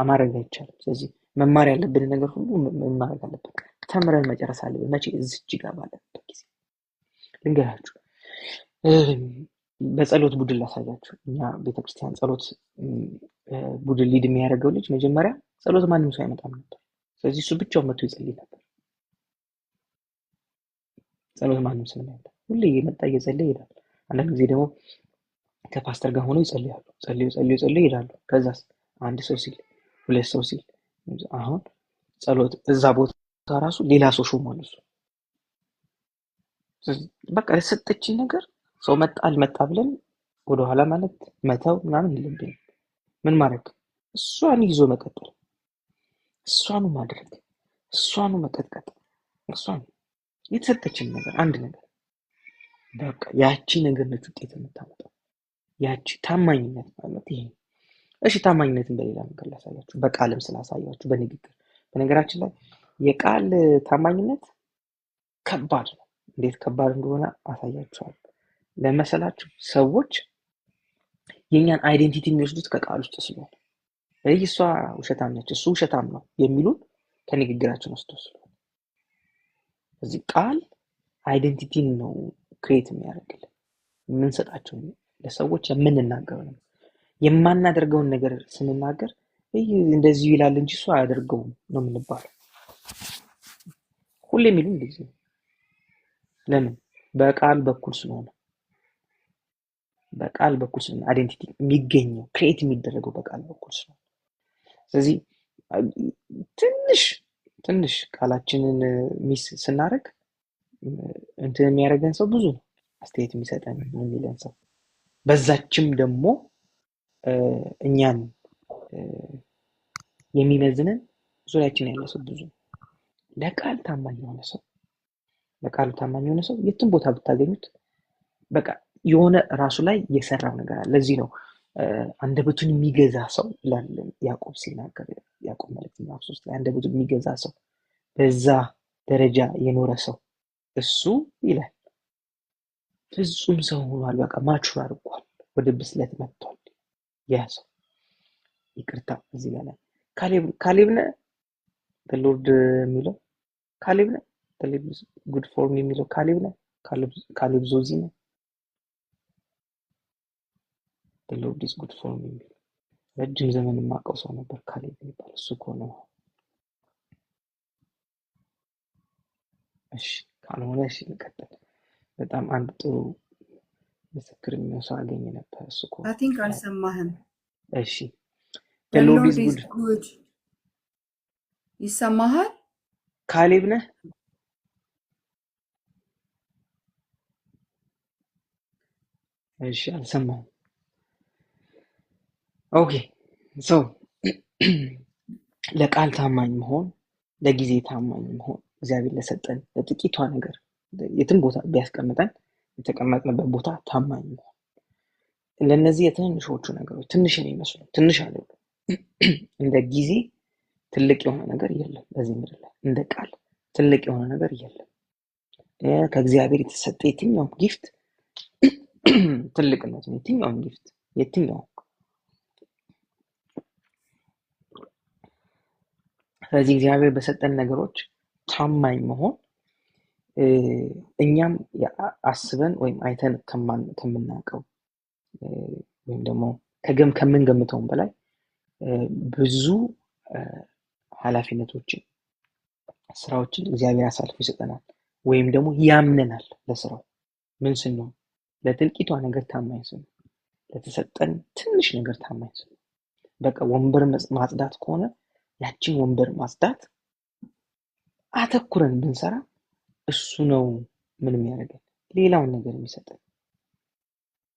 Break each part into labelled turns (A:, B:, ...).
A: ማድረግ አይቻልም። ስለዚህ መማር ያለብን ነገር ሁሉ ማድረግ አለብን። ተምረን መጨረስ አለብን። መቼ እዚች ጋር ባለበት ጊዜ ልንገራችሁ። በጸሎት ቡድን ላሳያችሁ። እኛ ቤተክርስቲያን ጸሎት ቡድን ሊድ የሚያደርገው ልጅ መጀመሪያ ጸሎት ማንም ሰው አይመጣም ነበር። ስለዚህ እሱ ብቻውን መጥቶ ይጸልይ ነበር። ጸሎት ማንም ስለማይመጣ ሁሌ እየመጣ እየጸለየ ይሄዳል። አንዳንድ ጊዜ ደግሞ ከፓስተር ጋር ሆነው ይጸልያሉ። ጸልዩ ይሄዳሉ። ከዛስ አንድ ሰው ሲል ሁለት ሰው ሲል አሁን ጸሎት እዛ ቦታ ራሱ ሌላ ሰው ሾሟል እሱ። በቃ የሰጠችን ነገር ሰው መጣ አልመጣ ብለን ወደኋላ ማለት መተው ምናምን የለብንም። ምን ማድረግ እሷን ይዞ መቀጠል፣ እሷኑ ማድረግ፣ እሷኑ መቀጥቀጥ፣ እሷን የተሰጠችን ነገር አንድ ነገር በቃ ያቺ ነገር ነች ውጤት የምታመጣው። ያቺ ታማኝነት ማለት ይሄ። እሺ ታማኝነትን በሌላ ነገር ላሳያችሁ፣ በቃልም ስላሳያችሁ በንግግር። በነገራችን ላይ የቃል ታማኝነት ከባድ ነው። እንዴት ከባድ እንደሆነ አሳያችኋለሁ። ለመሰላችሁ ሰዎች የኛን አይዴንቲቲ የሚወስዱት ከቃል ውስጥ ስለሆነ እሷ ውሸታም ነች እሱ ውሸታም ነው የሚሉን ከንግግራችን ውስጥ ስለሆነ፣ እዚህ ቃል አይዴንቲቲን ነው ክሬት የሚያደርግልን። የምንሰጣቸው ለሰዎች የምንናገረው ነው። የማናደርገውን ነገር ስንናገር እንደዚህ ይላል እንጂ እሱ አያደርገውም ነው የምንባለው። ሁሌ የሚሉን እንደዚህ ነው። ለምን? በቃል በኩል ስለሆነ። በቃል በኩል ስለሆነ አይዴንቲቲ የሚገኘው ክሬት የሚደረገው በቃል በኩል ስለሆነ። ስለዚህ ትንሽ ቃላችንን ሚስ ስናደርግ እንትን የሚያደርገን ሰው ብዙ ነው። አስተያየት የሚሰጠን የሚለን ሰው፣ በዛችም ደግሞ እኛን የሚመዝነን ዙሪያችን ያለ ሰው ብዙ ነው። ለቃል ታማኝ የሆነ ሰው የትም ቦታ ብታገኙት በቃ የሆነ ራሱ ላይ የሰራው ነገር አለ። ለዚህ ነው አንደበቱን የሚገዛ ሰው ይላል ያዕቆብ ሲናገር፣ ያዕቆብ መልእክት ምዕራፍ 3 ላይ አንደበቱን የሚገዛ ሰው፣ በዛ ደረጃ የኖረ ሰው እሱ ይላል ፍጹም ሰው ሆኗል። በቃ ማቹር አድርጓል፣ ወደ ብስለት መጥቷል። ያ ሰው ይቅርታ እዚህ ጋር ላይ ካሌብ ነህ the Lord የሚለው ካሌብ ነህ good for me የሚለው ካሌብ ዞዚ ነው። the Lord is good for me የሚለው ረጅም ዘመን የማውቀው ሰው ነበር ካሌብ የሚባል። እሱ እኮ ነው። እሺ ካልሆነ እሺ እንቀጥል። በጣም አንድ ጥሩ ምስክር የሚያሳው አገኘ ነበር። እሱ እኮ
B: I think አልሰማህም።
A: እሺ the Lord is good
B: ይሰማሃል?
A: ካሌብ ነህ? እሺ አልሰማሁም። ኦኬ ሰው ለቃል ታማኝ መሆን፣ ለጊዜ ታማኝ መሆን፣ እግዚአብሔር ለሰጠን ለጥቂቷ ነገር የትም ቦታ ቢያስቀምጠን የተቀመጥንበት ቦታ ታማኝ መሆን። ለነዚህ የትንሾቹ ነገሮች ትንሽ የሚመስሉ ትንሽ አይደሉም። እንደ ጊዜ ትልቅ የሆነ ነገር የለም በዚህ ምድር ላይ። እንደ ቃል ትልቅ የሆነ ነገር የለም። ከእግዚአብሔር የተሰጠ የትኛውም ጊፍት ትልቅነት ነው። የትኛውም ጊፍት የትኛውም። ስለዚህ እግዚአብሔር በሰጠን ነገሮች ታማኝ መሆን እኛም አስበን ወይም አይተን ከምናውቀው ወይም ደግሞ ከምንገምተውም በላይ ብዙ ኃላፊነቶችን ስራዎችን እግዚአብሔር አሳልፎ ይሰጠናል፣ ወይም ደግሞ ያምነናል ለስራው። ምን ስንሆን? ለጥቂቷ ነገር ታማኝ ስንሆን፣ ለተሰጠን ትንሽ ነገር ታማኝ ስንሆን። በቃ ወንበር ማጽዳት ከሆነ ያችን ወንበር ማጽዳት አተኩረን ብንሰራ እሱ ነው ምን የሚያደርገን ሌላውን ነገር የሚሰጠን።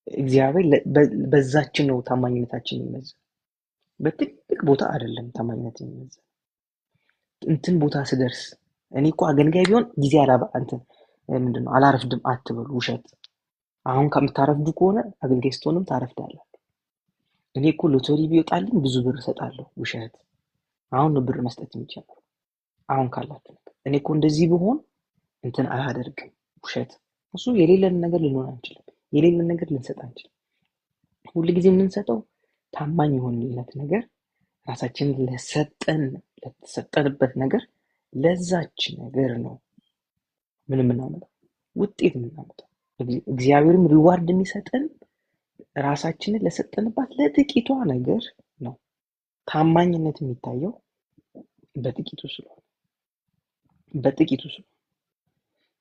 A: እግዚአብሔር በዛችን ነው ታማኝነታችን የሚመዘን። በትልቅ ቦታ አይደለም ታማኝነት የሚመዘን። እንትን ቦታ ስደርስ እኔ እኮ አገልጋይ ቢሆን ጊዜ ምንድነው አላረፍድም አትበሉ፣ ውሸት። አሁን ከምታረፍዱ ከሆነ አገልጋይ ስትሆንም ታረፍዳለህ። እኔ እኮ ሎተሪ ቢወጣልኝ ብዙ ብር እሰጣለሁ፣ ውሸት። አሁን ነው ብር መስጠት የሚጀምረው አሁን ካላችሁ። እኔ እኮ እንደዚህ ብሆን እንትን አላደርግም፣ ውሸት። እሱ የሌለን ነገር ልንሆን አንችልም፣ የሌለን ነገር ልንሰጥ አንችልም። ሁልጊዜ የምንሰጠው ታማኝ የሆንለት ነገር ራሳችንን ለተሰጠንበት ነገር ለዛች ነገር ነው ምን የምናመጣው ውጤት የምናመጣው። እግዚአብሔርም ሪዋርድ የሚሰጠን ራሳችንን ለሰጠንባት ለጥቂቷ ነገር ነው። ታማኝነት የሚታየው በጥቂቱ ስለሆነ።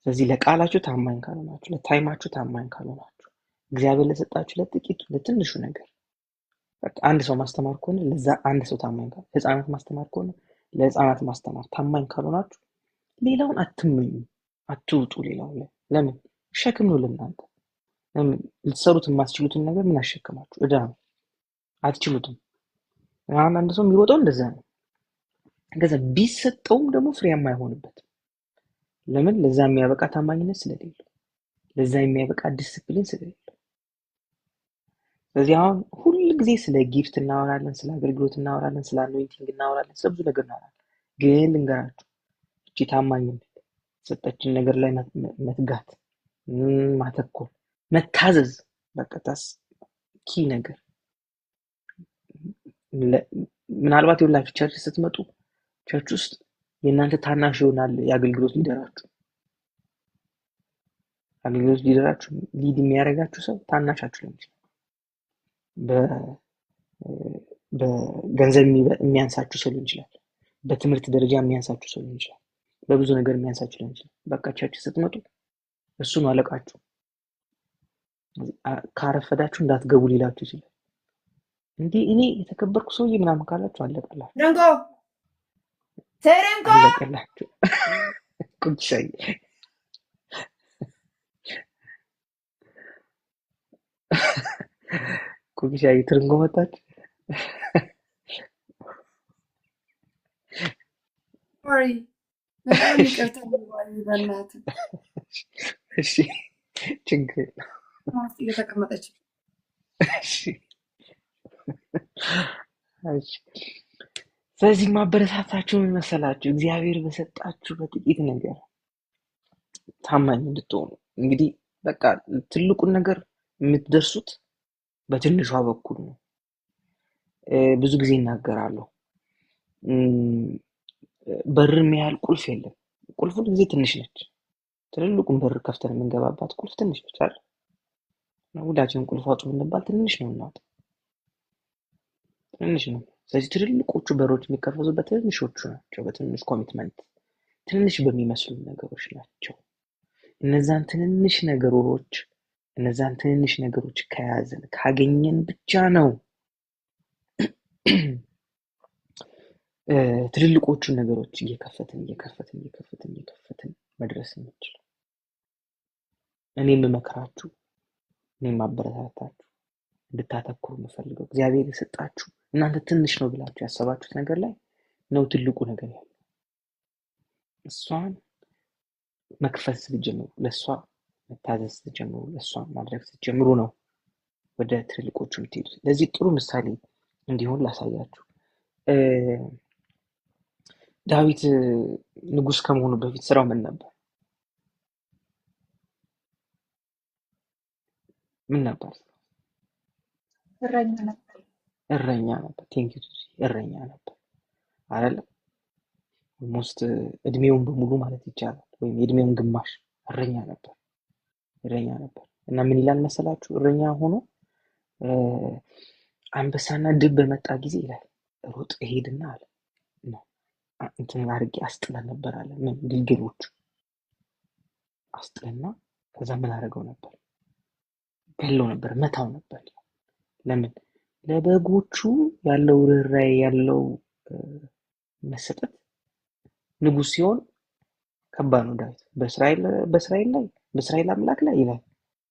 A: ስለዚህ ለቃላችሁ ታማኝ ካልሆናችሁ፣ ለታይማችሁ ታማኝ ካልሆናችሁ፣ እግዚአብሔር ለሰጣችሁ ለጥቂቱ ለትንሹ ነገር አንድ ሰው ማስተማር ከሆነ ለዛ አንድ ሰው ታማኝ ካልሆነ፣ ህፃናት ማስተማር ከሆነ ለህፃናት ማስተማር ታማኝ ካልሆናችሁ ሌላውን አትመኙ፣ አትውጡ ሌላው ላይ። ለምን? ሸክም ነው ለእናንተ። ለምን? ልትሰሩት የማትችሉትን ነገር ምን አሸክማችሁ? ዕዳ ነው፣ አትችሉትም። አንድ ሰው የሚሮጠው እንደዛ ነው። ከዛ ቢሰጠውም ደግሞ ፍሬያማ አይሆንበትም። ለምን? ለዛ የሚያበቃ ታማኝነት ስለሌለው፣ ለዛ የሚያበቃ ዲስፕሊን ስለሌለው። ስለዚህ አሁን ሁል ጊዜ ስለ ጊፍት እናወራለን፣ ስለ አገልግሎት እናወራለን፣ ስለ አኖይንቲንግ እናወራለን፣ ስለ ብዙ ነገር እናወራለን። ግን ልንገራችሁ፣ እቺ ታማኝነት ሰጠችን ነገር ላይ መትጋት፣ ማተኮር፣ መታዘዝ፣ በቃ ታስ ኪ ነገር። ምናልባት የሁላችሁ ቸርች ስትመጡ ቸርች ውስጥ የእናንተ ታናሽ ይሆናል የአገልግሎት ሊደራችሁ። አገልግሎት ሊደራችሁ ሊድ የሚያደርጋችሁ ሰው ታናሻችሁ ሊሆን ይችላል። በገንዘብ የሚያንሳችሁ ሰው ሊሆን ይችላል። በትምህርት ደረጃ የሚያንሳችሁ ሰው ሊሆን ይችላል። በብዙ ነገር የሚያንሳችሁ ሊሆን ይችላል። በቃ ቸርች ስትመጡ እሱ ነው አለቃችሁ። ካረፈዳችሁ እንዳትገቡ ሊላችሁ ይችላል። እንዲህ እኔ የተከበርኩ ሰውዬ ምናምን ካላችሁ አለቀላችሁ፣ አለቀላችሁ። ቁጭ ሻይ ቁጭ ሻይ ትርንጎ መጣች። እሺ ችግር የለም።
B: እየተቀመጠች
A: ስለዚህ ማበረታታችሁ ምን መሰላችሁ? እግዚአብሔር በሰጣችሁ በጥቂት ነገር ታማኝ እንድትሆኑ። እንግዲህ በቃ ትልቁን ነገር የምትደርሱት በትንሿ በኩል ነው። ብዙ ጊዜ እናገራለሁ፣ በርም ያህል ቁልፍ የለም። ቁልፍ ሁሉ ጊዜ ትንሽ ነች። ትልልቁን በር ከፍተን የምንገባባት ቁልፍ ትንሽ ነች አይደል? ሁላችንም ቁልፍ አውጡ ብንባል ትንሽ ነው እናውጣ፣ ትንሽ ነው። ስለዚህ ትልልቆቹ በሮች የሚከፈቱት በትንሾቹ ናቸው። በትንሽ ኮሚትመንት፣ ትንሽ በሚመስሉ ነገሮች ናቸው። እነዛን ትንንሽ ነገሮች ከያዘን ካገኘን ብቻ ነው ትልልቆቹን ነገሮች እየከፈትን መድረስ የምንችለው። እኔ የምመክራችሁ፣ እኔ የማበረታታችሁ እንድታተኩሩ የምፈልገው እግዚአብሔር የሰጣችሁ እናንተ ትንሽ ነው ብላችሁ ያሰባችሁት ነገር ላይ ነው ትልቁ ነገር ያለው። እሷን መክፈት ስትጀምሩ፣ ለእሷ መታዘዝ ስትጀምሩ፣ ለእሷ ማድረግ ስትጀምሩ ነው ወደ ትልልቆቹ የምትሄዱት። ለዚህ ጥሩ ምሳሌ እንዲሆን ላሳያችሁ። ዳዊት ንጉሥ ከመሆኑ በፊት ስራው ምን ነበር? ምን ነበር? እረኛ ነበር። ቴንኪው እረኛ ነበር አይደለም? ኦልሞስት እድሜውን በሙሉ ማለት ይቻላል ወይም የእድሜውን ግማሽ እረኛ ነበር እና ምን ይላል መሰላችሁ? እረኛ ሆኖ አንበሳና ድብ በመጣ ጊዜ ይላል ሮጥ ሄድና አለ ነው እንትን አድርጌ አስጥለን ነበር አለ። ምን ግልገሎች አስጥለና ከዛ ምን አደረገው ነበር? ገለው ነበር፣ መታው ነበር። ለምን? ለበጎቹ ያለው ርህራሄ ያለው መሰጠት። ንጉሥ ሲሆን ከባድ ነው። ዳዊት በእስራኤል አምላክ ላይ ይላል።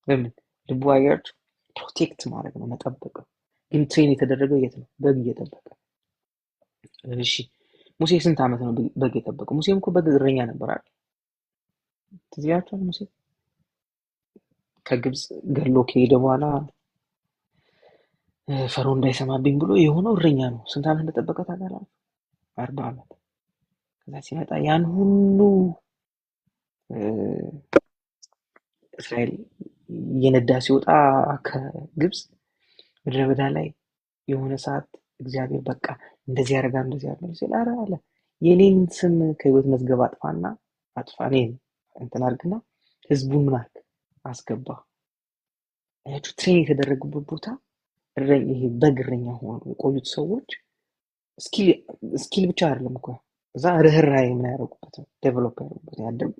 A: ለምን? ልቡ አያችሁ፣ ፕሮቴክት ማድረግ ነው፣ መጠበቅ ነው። ግን ትሬን የተደረገው የት ነው? በግ እየጠበቀ። እሺ ሙሴ ስንት ዓመት ነው በግ የጠበቀው? ሙሴም እኮ በግ እረኛ ነበር አይደል? ትዝ ይላችኋል። ሙሴ ከግብፅ ገሎ ከሄደ በኋላ ፈርዖን እንዳይሰማብኝ ብሎ የሆነው እረኛ ነው። ስንት ዓመት እንደጠበቀ ታውቃላችሁ? 40 ዓመት። ከዛ ሲመጣ ያን ሁሉ እስራኤል እየነዳ ሲወጣ ከግብፅ ምድረ በዳ ላይ የሆነ ሰዓት እግዚአብሔር በቃ እንደዚህ ያደርጋል እንደዚህ ያደርጋል ሲል ኧረ አለ የኔን ስም ከህይወት መዝገብ አጥፋ እኔን እንትን አድርግና ህዝቡን ምን አድርግ አስገባ። አያችሁ ትሬን የተደረጉበት ቦታ ይሄ በግረኛ ሆኑ የቆዩት ሰዎች ስኪል ብቻ አይደለም እኮ እዛ ርህራሄ ምን ያደረጉበት ነው ዴቨሎፕ ያደረጉበት ያደጉ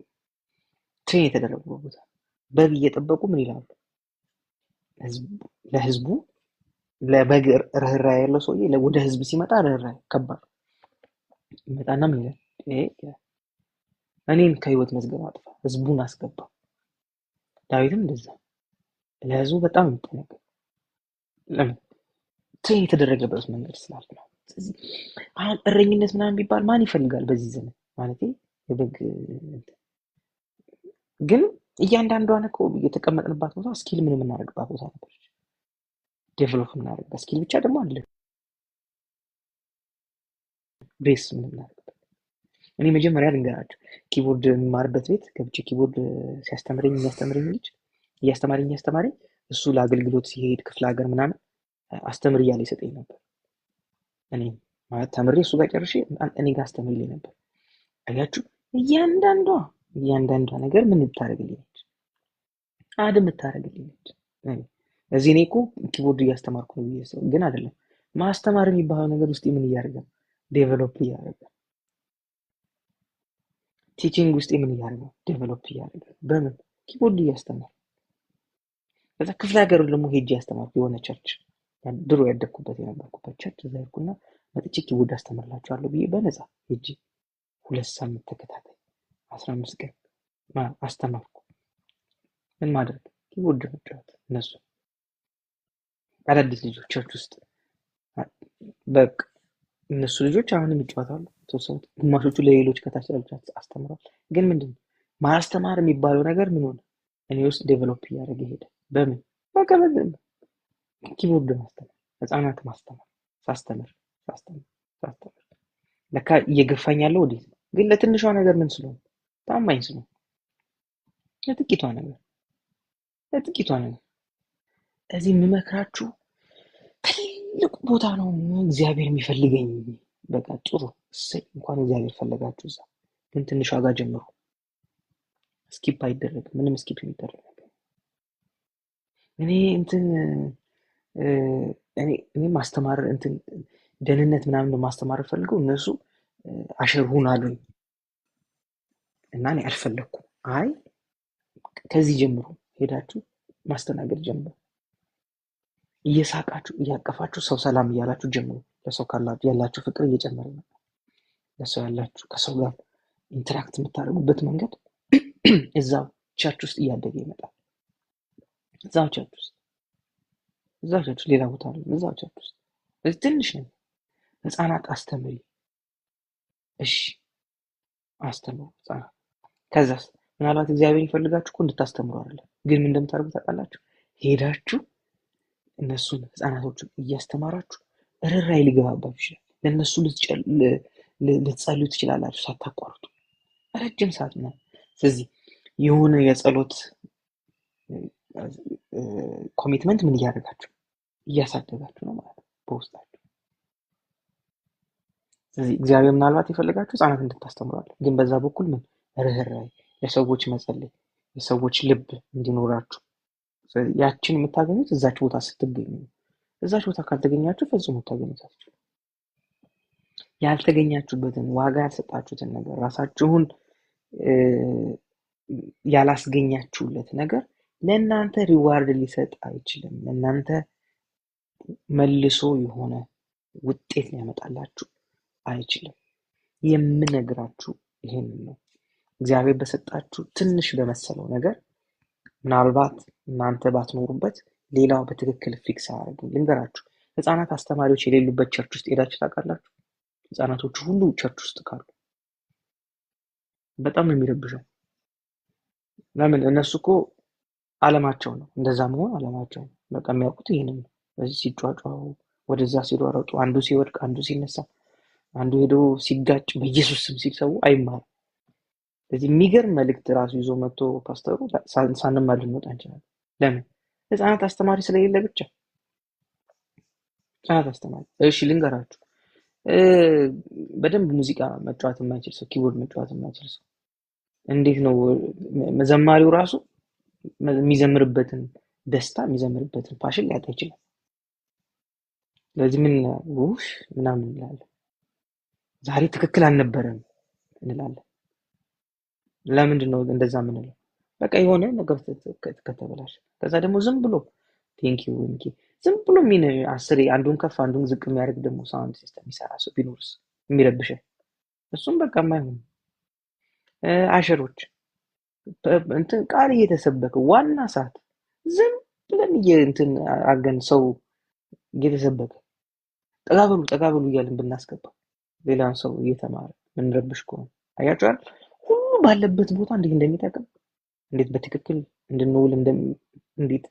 A: ትሬን የተደረጉበት ቦታ በግ እየጠበቁ ምን ይላሉ ለህዝቡ ለበግ ርህራሄ ያለው ሰውዬ ወደ ህዝብ ሲመጣ ርህራሄ ከባድ ይመጣና ምን ይላል እኔን ከህይወት መዝገብ አጥፋ ህዝቡን አስገባ። ዳዊትም እንደዛ ለህዝቡ በጣም ይጠነቀቅ ለምን ትሬን የተደረገበት መንገድ ስላለ ነው። ስለዚህ አሁን እረኝነት ምናምን ቢባል ማን ይፈልጋል በዚህ ዘመን ማለት የበግ ግን እያንዳንዷን እኮ የተቀመጥንባት ቦታ ስኪል ምን የምናደርግባት ቦታ ነበረች። ዴቨሎፕ የምናደርግባት ስኪል ብቻ ደግሞ አለ ቤስ የምናደርግበት። እኔ መጀመሪያ ልንገራቸው ኪቦርድ የምማርበት ቤት ገብቼ ኪቦርድ የሚያስተምረኝ ልጅ እያስተማረኝ እሱ ለአገልግሎት ሲሄድ ክፍለ ሀገር ምናምን አስተምር እያለ ይሰጠኝ ነበር። እኔ ማለት ተምሬ እሱ ጋር ጨርሼ እኔ ጋር አስተምርልኝ ነበር። አያችሁ እያንዳንዷ ነገር ምን ልታደርግልኝ ነች? የምታደርግልኝ ነች። እዚህ እኔ እኮ ኪቦርድ እያስተማርኩ ነው ብዬ ሰው ግን አይደለም። ማስተማር የሚባለው ነገር ውስጥ ምን እያደረገ ዴቨሎፕ እያደረገ ቲቺንግ ውስጥ ምን እያደረገ ዴቨሎፕ እያደረገ በምን ኪቦርድ እያስተማር ከዛ ክፍለ ሀገር ደግሞ ሄጄ ያስተማርኩ የሆነ ቸርች ድሮ ያደግኩበት የነበርኩበት ቸርች እዛ ሄድኩና መጥቼ ኪቦርድ አስተምርላችኋለሁ ብዬ በነፃ ሄጄ 2 ሳምንት ተከታታይ 15 ቀን አስተማርኩ። ምን ማድረግ ኪቦርድ መጫወት እነሱ አዳዲስ ልጆች ቸርች ውስጥ በቃ እነሱ ልጆች አሁንም ይጫወታሉ። ተወሰኑት ግማሾቹ ለሌሎች ከታች ያሉት አስተምሯል። ግን ምንድነው ማስተማር የሚባለው ነገር ምን ሆነ እኔ ውስጥ ዴቨሎፕ እያደረገ ሄደ። በምን በቃ ኪቦርድ ማስተማር ህፃናት ማስተማር ሳስተምር ለካ እየገፋኝ ያለው ወዴት ነው? ግን ለትንሿ ነገር ምን ስለሆነ ታማኝ ስለሆነ ለጥቂቷ ነገር እዚህ የምመክራችሁ ትልቅ ቦታ ነው እግዚአብሔር የሚፈልገኝ። በቃ ጥሩ እሰይ እንኳን እግዚአብሔር ፈለጋችሁ እዛ ግን ትንሿ ጋር ጀምሩ። ስኪፕ አይደረግም። ምንም ስኪፕ የሚደረግ ነገር እኔ ማስተማር ደህንነት ምናምን ማስተማር ፈልገው እነሱ አሸር ሁን አሉኝ እና እኔ አልፈለኩም። አይ ከዚህ ጀምሮ ሄዳችሁ ማስተናገድ ጀምሩ። እየሳቃችሁ እያቀፋችሁ ሰው ሰላም እያላችሁ ጀምሩ። ለሰው ያላችሁ ፍቅር እየጨመረ ነው። ለሰው ያላችሁ ከሰው ጋር ኢንተራክት የምታደርጉበት መንገድ እዛው ቸርች ውስጥ እያደገ ይመጣል። እዛው ቸርች ውስጥ ሌላ ቦታ አለ። እዛው ቸርች ውስጥ ስለዚህ ትንሽ ነው። ህፃናት አስተምሪ። እሺ አስተምሩ ህፃናት። ከዛስ ምናልባት እግዚአብሔር ይፈልጋችሁ እኮ እንድታስተምሩ አይደለም። ግን ምን እንደምታደርጉ ታውቃላችሁ? ሄዳችሁ እነሱን ህፃናቶችን እያስተማራችሁ ርህራሄ ሊገባባችሁ ይችላል። ለእነሱ ልትጸልዩ ትችላላችሁ ሳታቋርጡ ረጅም ሰዓት ነው። ስለዚህ የሆነ የጸሎት ኮሚትመንት ምን እያደረጋችሁ እያሳደጋችሁ ነው ማለት ነው በውስጣችሁ። ስለዚህ እግዚአብሔር ምናልባት የፈለጋችሁ ህፃናት እንድታስተምራለ፣ ግን በዛ በኩል ምን ርህራሄ፣ ለሰዎች መጸለይ፣ የሰዎች ልብ እንዲኖራችሁ። ስለዚህ ያችን የምታገኙት እዛች ቦታ ስትገኙ ነው። እዛች ቦታ ካልተገኛችሁ ፈጽሞ ታገኙት አትችሉ። ያልተገኛችሁበትን ዋጋ ያልሰጣችሁትን ነገር ራሳችሁን ያላስገኛችሁለት ነገር ለእናንተ ሪዋርድ ሊሰጥ አይችልም። ለእናንተ መልሶ የሆነ ውጤት ሊያመጣላችሁ አይችልም። የምነግራችሁ ይሄንን ነው። እግዚአብሔር በሰጣችሁ ትንሽ በመሰለው ነገር ምናልባት እናንተ ባትኖሩበት ሌላው በትክክል ፊክስ አያደርግም። ልንገራችሁ፣ ህፃናት አስተማሪዎች የሌሉበት ቸርች ውስጥ ሄዳችሁ ታውቃላችሁ? ህፃናቶቹ ሁሉ ቸርች ውስጥ ካሉ በጣም ነው የሚረብሸው። ለምን? እነሱ እኮ አለማቸው ነው፣ እንደዛ መሆን አለማቸው ነው። በቃ የሚያውቁት ይሄንን ነው። በዚህ ሲጫጫው ወደዛ ሲሯሯጡ፣ አንዱ ሲወድቅ አንዱ ሲነሳ፣ አንዱ ሄዶ ሲጋጭ በኢየሱስ ስም ሲሰው አይማርም። ስለዚህ የሚገርም መልእክት ራሱ ይዞ መጥቶ ፓስተሩ ሳንማር ልንወጣ እንችላለን። ለምን? ህፃናት አስተማሪ ስለሌለ ብቻ። ህፃናት አስተማሪ እሺ ልንገራችሁ፣ በደንብ ሙዚቃ መጫወት የማይችል ሰው፣ ኪቦርድ መጫወት የማይችል ሰው እንዴት ነው ዘማሪው ራሱ የሚዘምርበትን ደስታ የሚዘምርበትን ፓሽን ሊያጣ ይችላል። ስለዚህ ምን ውሽ ምናምን እንላለን፣ ዛሬ ትክክል አልነበረም እንላለን። ለምንድን ነው እንደዛ የምንለው? በቃ የሆነ ነገር ከተበላሸ ከዛ ደግሞ ዝም ብሎ ቴንኪው እንኪ ዝም ብሎ ሚን አስሬ አንዱን ከፍ አንዱን ዝቅ የሚያደርግ ደግሞ ሳውንድ ሲስተም የሚሰራ ሰው ቢኖርስ የሚረብሸን? እሱም በቃ የማይሆን አሸሮች እንትን ቃል እየተሰበከ ዋና ሰዓት ዝም ብለን እንትን አርገን ሰው እየተሰበከ ጠጋበሉ እያልን ብናስገባ ሌላን ሰው እየተማረ ምንረብሽ ከሆነ አያችኋል ሁሉ ባለበት ቦታ እንዴት እንደሚጠቅም እንዴት በትክክል እንድንውል እንዴት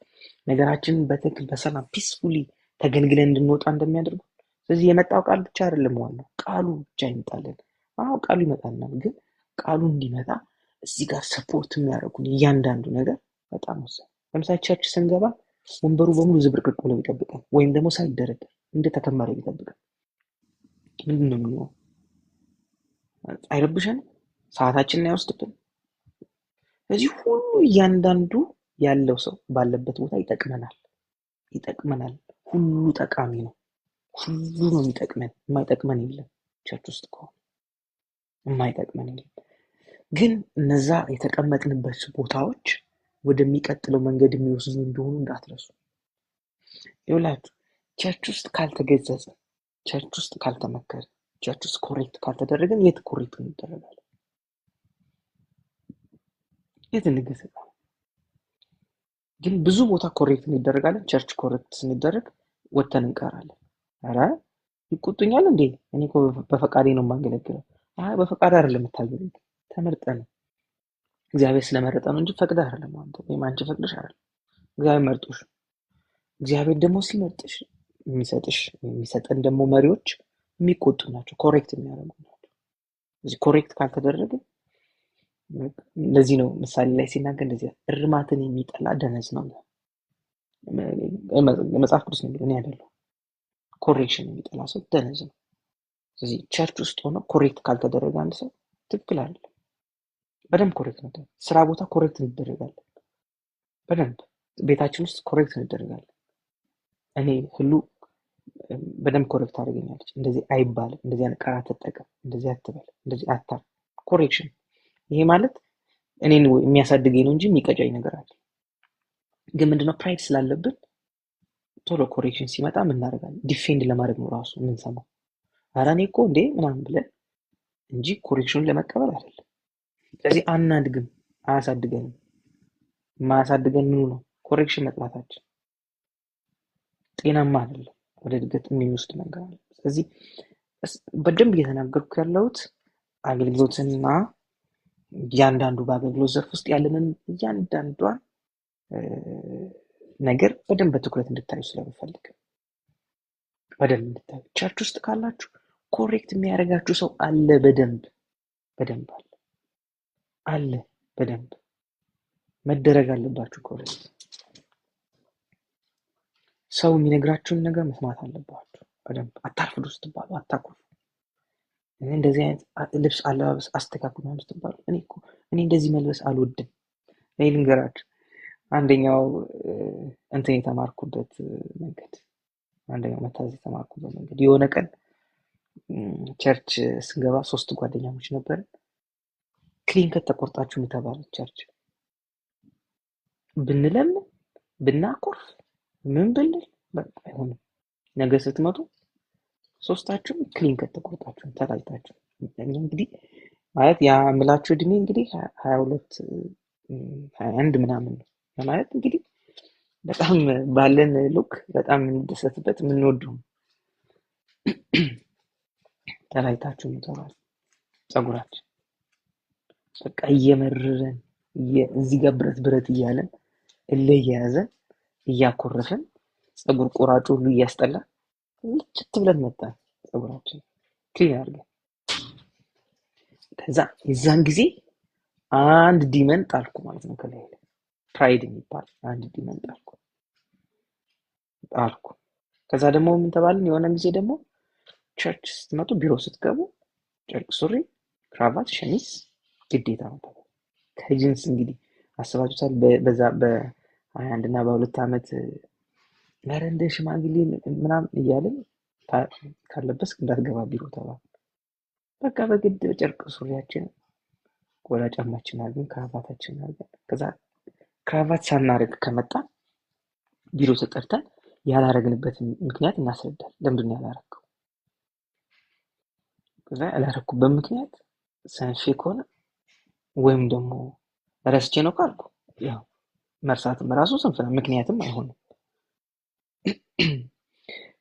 A: ነገራችንን በትክክል በሰላም ፒስፉሊ ተገልግለን እንድንወጣ እንደሚያደርጉ። ስለዚህ የመጣው ቃል ብቻ አይደለም ዋናው ቃሉ ብቻ ይመጣልን። አዎ ቃሉ ይመጣልናል፣ ግን ቃሉ እንዲመጣ እዚህ ጋር ሰፖርት የሚያደርጉን እያንዳንዱ ነገር በጣም ወሳኝ። ለምሳሌ ቸርች ስንገባ ወንበሩ በሙሉ ዝብርቅርቅ ብሎ ይጠብቃል፣ ወይም ደግሞ ሳይደረደር እንደተከመረ ይጠብቃል። ምንድን ነው የሚሆነው? አይረብሸንም? ሰዓታችንን አይወስድብን? ስለዚህ ሁሉ እያንዳንዱ ያለው ሰው ባለበት ቦታ ይጠቅመናል። ሁሉ ጠቃሚ ነው። ሁሉ ነው የሚጠቅመን። የማይጠቅመን የለም። ቸርች ውስጥ ከሆነ የማይጠቅመን የለም። ግን እነዛ የተቀመጥንበት ቦታዎች ወደሚቀጥለው መንገድ የሚወስዱ እንደሆኑ እንዳትረሱ። ይኸውላችሁ ቸርች ውስጥ ካልተገዘዘ፣ ቸርች ውስጥ ካልተመከረ፣ ቸርች ውስጥ ኮሬክት ካልተደረገን የት ኮሬክት እንደረጋለን? የት እንገሰጣለን? ግን ብዙ ቦታ ኮሬክት እንደረጋለን። ቸርች ኮሬክት ስንደረግ ወተን እንቀራለን። አረ ይቆጡኛል እንዴ? እኔ እኮ በፈቃዴ ነው የማገለግለው። አይ በፈቃድ አይደለም የምታገለግለው፣ ተመርጠህ ነው። እግዚአብሔር ስለመረጠ ነው እንጂ ፈቅደህ አይደለም። አንተ ወይም አንቺ ፈቅደሽ አይደለም። እግዚአብሔር መርጦሽ። እግዚአብሔር ደግሞ ሲመርጥሽ የሚሰጠን ደግሞ መሪዎች የሚቆጡ ናቸው፣ ኮሬክት የሚያደርጉ ናቸው። እዚህ ኮሬክት ካልተደረገ ለዚህ ነው ምሳሌ ላይ ሲናገር እንደዚህ እርማትን የሚጠላ ደነዝ ነው። መጽሐፍ ቅዱስ ነው የሚለው፣ እኔ አይደለሁም። ኮሬክሽን የሚጠላ ሰው ደነዝ ነው። ስለዚህ ቸርች ውስጥ ሆኖ ኮሬክት ካልተደረገ አንድ ሰው ትክክል አይደለም። በደንብ ኮሬክት ነው። ስራ ቦታ ኮሬክት እንደረጋለን። በደንብ ቤታችን ውስጥ ኮሬክት እንደረጋለን። እኔ ሁሉ በደንብ ኮሬክት አድርገኛለች። እንደዚህ አይባልም፣ እንደዚህ አይነት ቃላት ተጠቀም፣ እንደዚህ አትበል፣ እንደዚህ አታር ኮሬክሽን። ይሄ ማለት እኔን የሚያሳድገኝ ነው እንጂ የሚቀጫኝ ነገር አለ። ግን ምንድነው ፕራይድ ስላለብን ቶሎ ኮሬክሽን ሲመጣ ምን እናደርጋለን? ዲፌንድ ለማድረግ ነው ራሱ የምንሰማው። ኧረ እኔ እኮ እንዴ ምናምን ብለን እንጂ ኮሬክሽኑን ለመቀበል አይደለም። ስለዚህ አናድግም፣ አያሳድገንም። የማያሳድገን ምኑ ነው? ኮሬክሽን መጥላታችን ጤናማ አይደለም፣ ወደ እድገት የሚወስድ ነገር አለ። ስለዚህ በደንብ እየተናገርኩ ያለሁት አገልግሎትና እያንዳንዱ በአገልግሎት ዘርፍ ውስጥ ያለንን እያንዳንዷን ነገር በደንብ በትኩረት እንድታዩ ስለምፈልግ በደንብ እንድታዩ። ቸርች ውስጥ ካላችሁ ኮሬክት የሚያደርጋችሁ ሰው አለ፣ በደንብ አለ። በደንብ መደረግ አለባችሁ ኮሬክት። ሰው የሚነግራችሁን ነገር መስማት አለባችሁ በደንብ። አታርፍዱ ስትባሉ አታኩርፉ። እኔ እንደዚህ አይነት ልብስ አለባበስ አስተካክሉ ነው ስትባሉ እኔ እንደዚህ መልበስ አልወድም። እኔ ልንገራችሁ አንደኛው እንትን የተማርኩበት መንገድ የሆነ ቀን ቸርች ስንገባ 3 ጓደኛሞች ነበር። ክሊን ከት ተቆርጣችሁ የተባለ ቸርች ብንለምን ብናኮርፍ ምን ብንል በቃ አይሆንም። ነገ ስትመጡ 3ታችሁም ክሊን ከት ተቆርጣችሁ ተላጭታችሁ እንግዲህ ማለት ያ ምላችሁ እድሜ እንግዲህ 22 21 ምናምን ነው ማለት እንግዲህ በጣም ባለን ሉክ በጣም እንደሰትበት የምንወደው ተላይታችሁ ነው ጸጉራችን በቃ እየመረረን እዚህ ጋር ብረት እያለን እየያዘን እያኮረፈን ጸጉር ቆራጩ ሁሉ እያስጠላ ልጭት ብለን መጣን። ጸጉራችን ክሊን አድርገን ከዛ የዛን ጊዜ አንድ ዲመን ጣልኩ ማለት ነው። ከላይ ፕራይድ የሚባል አንድ ዲመን ጣልኩ። ከዛ ደግሞ ምን ተባልን? የሆነ ጊዜ ደግሞ ቸርች ስትመጡ ቢሮ ስትገቡ ጨርቅ ሱሪ፣ ክራቫት፣ ሸሚዝ ግዴታ ነው። ከጂንስ እንግዲህ አስባችሁታል። በዛ በ21 እና በ2 ዓመት ኧረ እንደ ሽማግሌ ምናምን እያልን ካለበስክ እንዳትገባ ቢሮ ተባለ። በቃ በግድ ጨርቅ ሱሪያችን ቆዳ ጫማችን አድርገን ክራቫታችን አድርገን ከዛ ክራቫት ሳናደርግ ከመጣን ቢሮ ተጠርተን ያላረግንበትን ምክንያት እናስረዳል። ለምንድን ነው ያላረግከው? ከዛ ያላረግኩበት ምክንያት ሰንፌ ከሆነ ወይም ደግሞ ረስቼ ነው ካልኩ ያው መርሳትም ራሱ ስንፍና ምክንያትም አይሆንም።